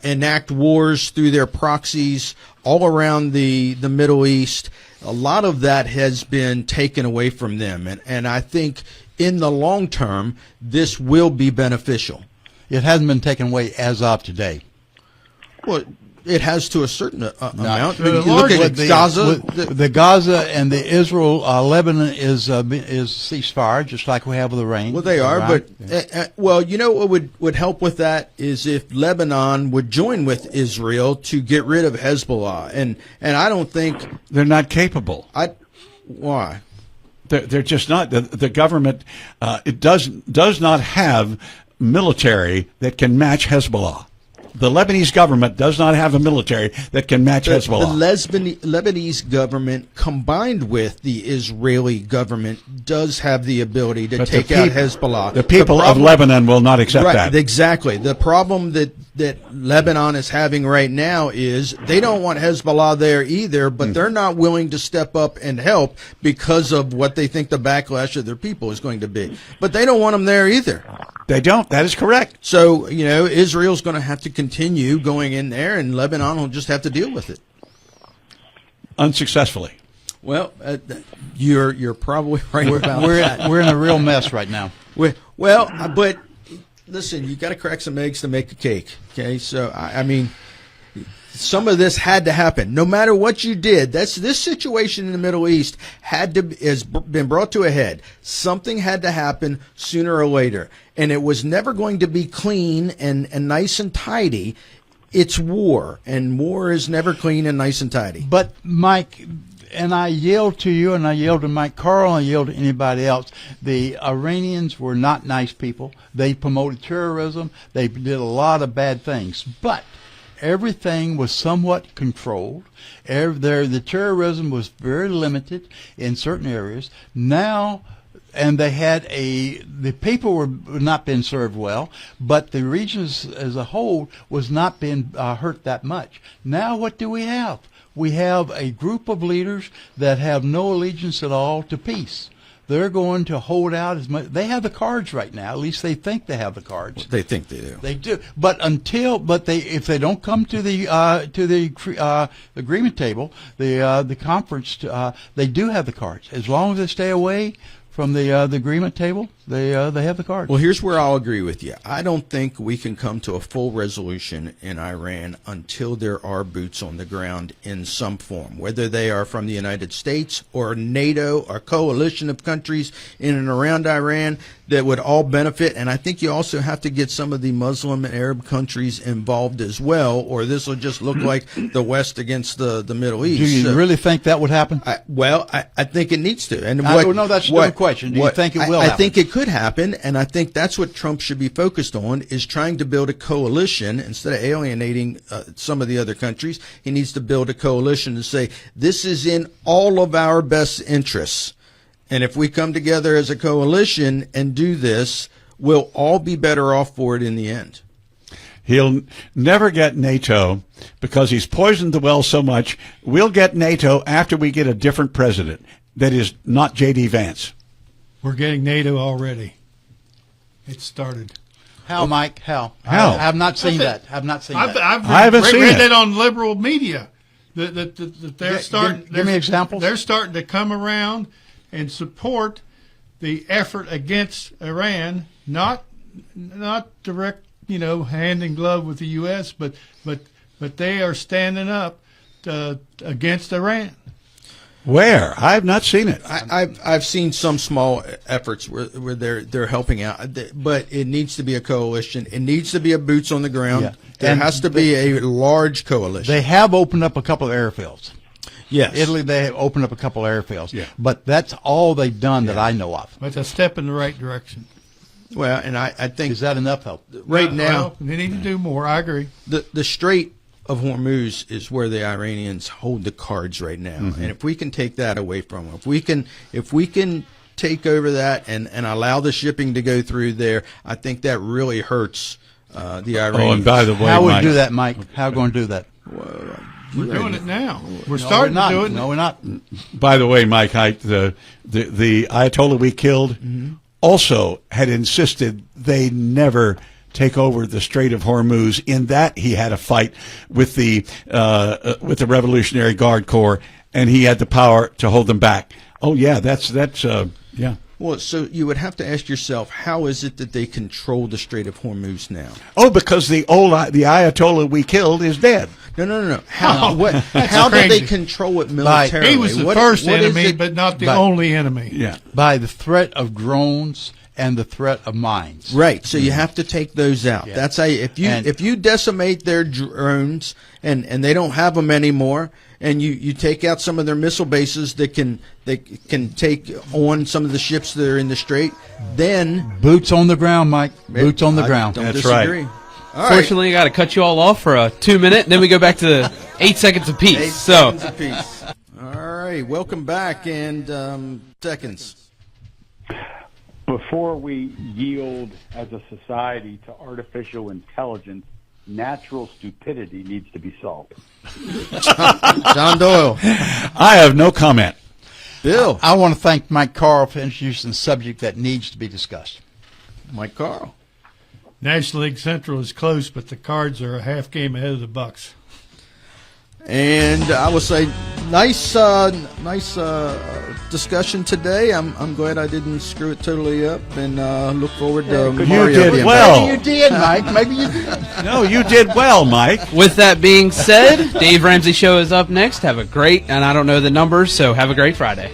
enact wars through their proxies all around the Middle East. A lot of that has been taken away from them, and I think in the long term this will be beneficial. It hasn't been taken away as of today. Well, it has to a certain amount. to a You look large at Gaza. The Gaza and the Israel Lebanon is ceasefire, just like we have with Iran. Well, they are, Iran. but well, you know what would help with that is if Lebanon would join with Israel to get rid of Hezbollah, and I don't think They're not capable. why. They're just not. The government it does not have military that can match Hezbollah. The Lebanese government does not have a military that can match Hezbollah. The Lebanese government, combined with the Israeli government, does have the ability to But take out Hezbollah. The people of problem- Lebanon will not accept Right, that. exactly. The problem that Lebanon is having right now is they don't want Hezbollah there either, but they're not willing to step up and help because of what they think the backlash of their people is going to be. But they don't want them there either. They don't. That is correct. So, Israel's going to have to continue going in there, and Lebanon will just have to deal with it. Unsuccessfully. Well, you're probably right about that. We're in a real mess right now. But listen, you got to crack some eggs to make a cake. Okay, so I mean, some of this had to happen. No matter what you did, this situation in the Middle East has been brought to a head. Something had to happen sooner or later, and it was never going to be clean and nice and tidy. It's war, and war is never clean and nice and tidy. But Mike, and I yield to you, and I yield to Mike Carl, and I yield to anybody else. The Iranians were not nice people. They promoted terrorism. They did a lot of bad things. But everything was somewhat controlled. The terrorism was very limited in certain areas. Now, and they had the people were not being served well, but the regions as a whole was not being hurt that much. Now what do we have? We have a group of leaders that have no allegiance at all to peace. They're going to hold out as much. They have the cards right now. At least they think they have the cards. They think they do. They do. But if they don't come to the agreement table, the conference, they do have the cards. As long as they stay away from the agreement table, they have the cards. Well, here's where I'll agree with you. I don't think we can come to a full resolution in Iran until there are boots on the ground in some form, whether they are from the United States or NATO or coalition of countries in and around Iran that would all benefit. And I think you also have to get some of the Muslim and Arab countries involved as well, or this will just look like the West against the Middle East. Do you really think that would happen? I think it needs to. And no, that's a different question. Do you think it will happen? I think it could happen, and I think that's what Trump should be focused on, is trying to build a coalition instead of alienating some of the other countries. He needs to build a coalition to say, this is in all of our best interests. And if we come together as a coalition and do this, we'll all be better off for it in the end. He'll never get NATO because he's poisoned the well so much. We'll get NATO after we get a different president that is not J.D. Vance. We're getting NATO already. It started. How, Mike? How? How? I have not seen that. I haven't I've read it. that on liberal media. That they're starting. Give me examples. They're starting to come around and support the effort against Iran, not direct, hand in glove with the U.S., but they are standing up against Iran. Where? I have not seen it. I've seen some small efforts where they're helping out, but it needs to be a coalition. It needs to be a boots on the ground. Yeah. There And has to be a large coalition. They have opened up a couple of airfields. Yes. Italy, they have opened up a couple of airfields. Yeah. But that's all they've done that I know of. But it's a step in the right direction. Well, and I think Is that enough help? right now Well, they need to do more. I agree. the Strait of Hormuz is where the Iranians hold the cards right now, and if we can take that away from them, if we can take over that and allow the shipping to go through there, I think that really hurts the Iranians. Oh, and by the way, How would we Mike, do that, Mike? How are we going to do that? We're doing it now. We're No, starting we're not. to do it. No, we're not. by the way, Mike, the Ayatollah we killed also had insisted they never take over the Strait of Hormuz. In that, he had a fight with the Revolutionary Guard Corps, and he had the power to hold them back. Oh yeah, that's yeah. Well, so you would have to ask yourself, how is it that they control the Strait of Hormuz now? Oh, because the Ayatollah we killed is dead. No. How how do crazy. they control it militarily? He was the What- first what is enemy, it- but not the But- only enemy. Yeah. By the threat of drones and the threat of mines. Right, so you have to take those out. Yeah. That's how if you decimate their drones and they don't have them anymore, and you take out some of their missile bases that can take on some of the ships that are in the strait, then Boots on the ground, Mike. Boots on the I ground. don't That's disagree. right. All right. Fortunately, I got to cut you all off for a 2-minute, then we go back to 8 seconds apiece. 8 So, seconds apiece. All right, welcome back, and seconds. Before we yield as a society to artificial intelligence, natural stupidity needs to be solved. John Doyle, I have no comment. Bill, I want to thank Mike Carl for introducing a subject that needs to be discussed. Mike Carl. National League Central is close, but the Cards are a half game ahead of the Bucks. And I will say, nice discussion today. I'm glad I didn't screw it totally up, and look forward to Mario You did being well. Maybe you did, Mike. Maybe you did. No, you did well, Mike. with that being said, Dave Ramsey Show is up next. Have a great, and I don't know the numbers, so have a great Friday.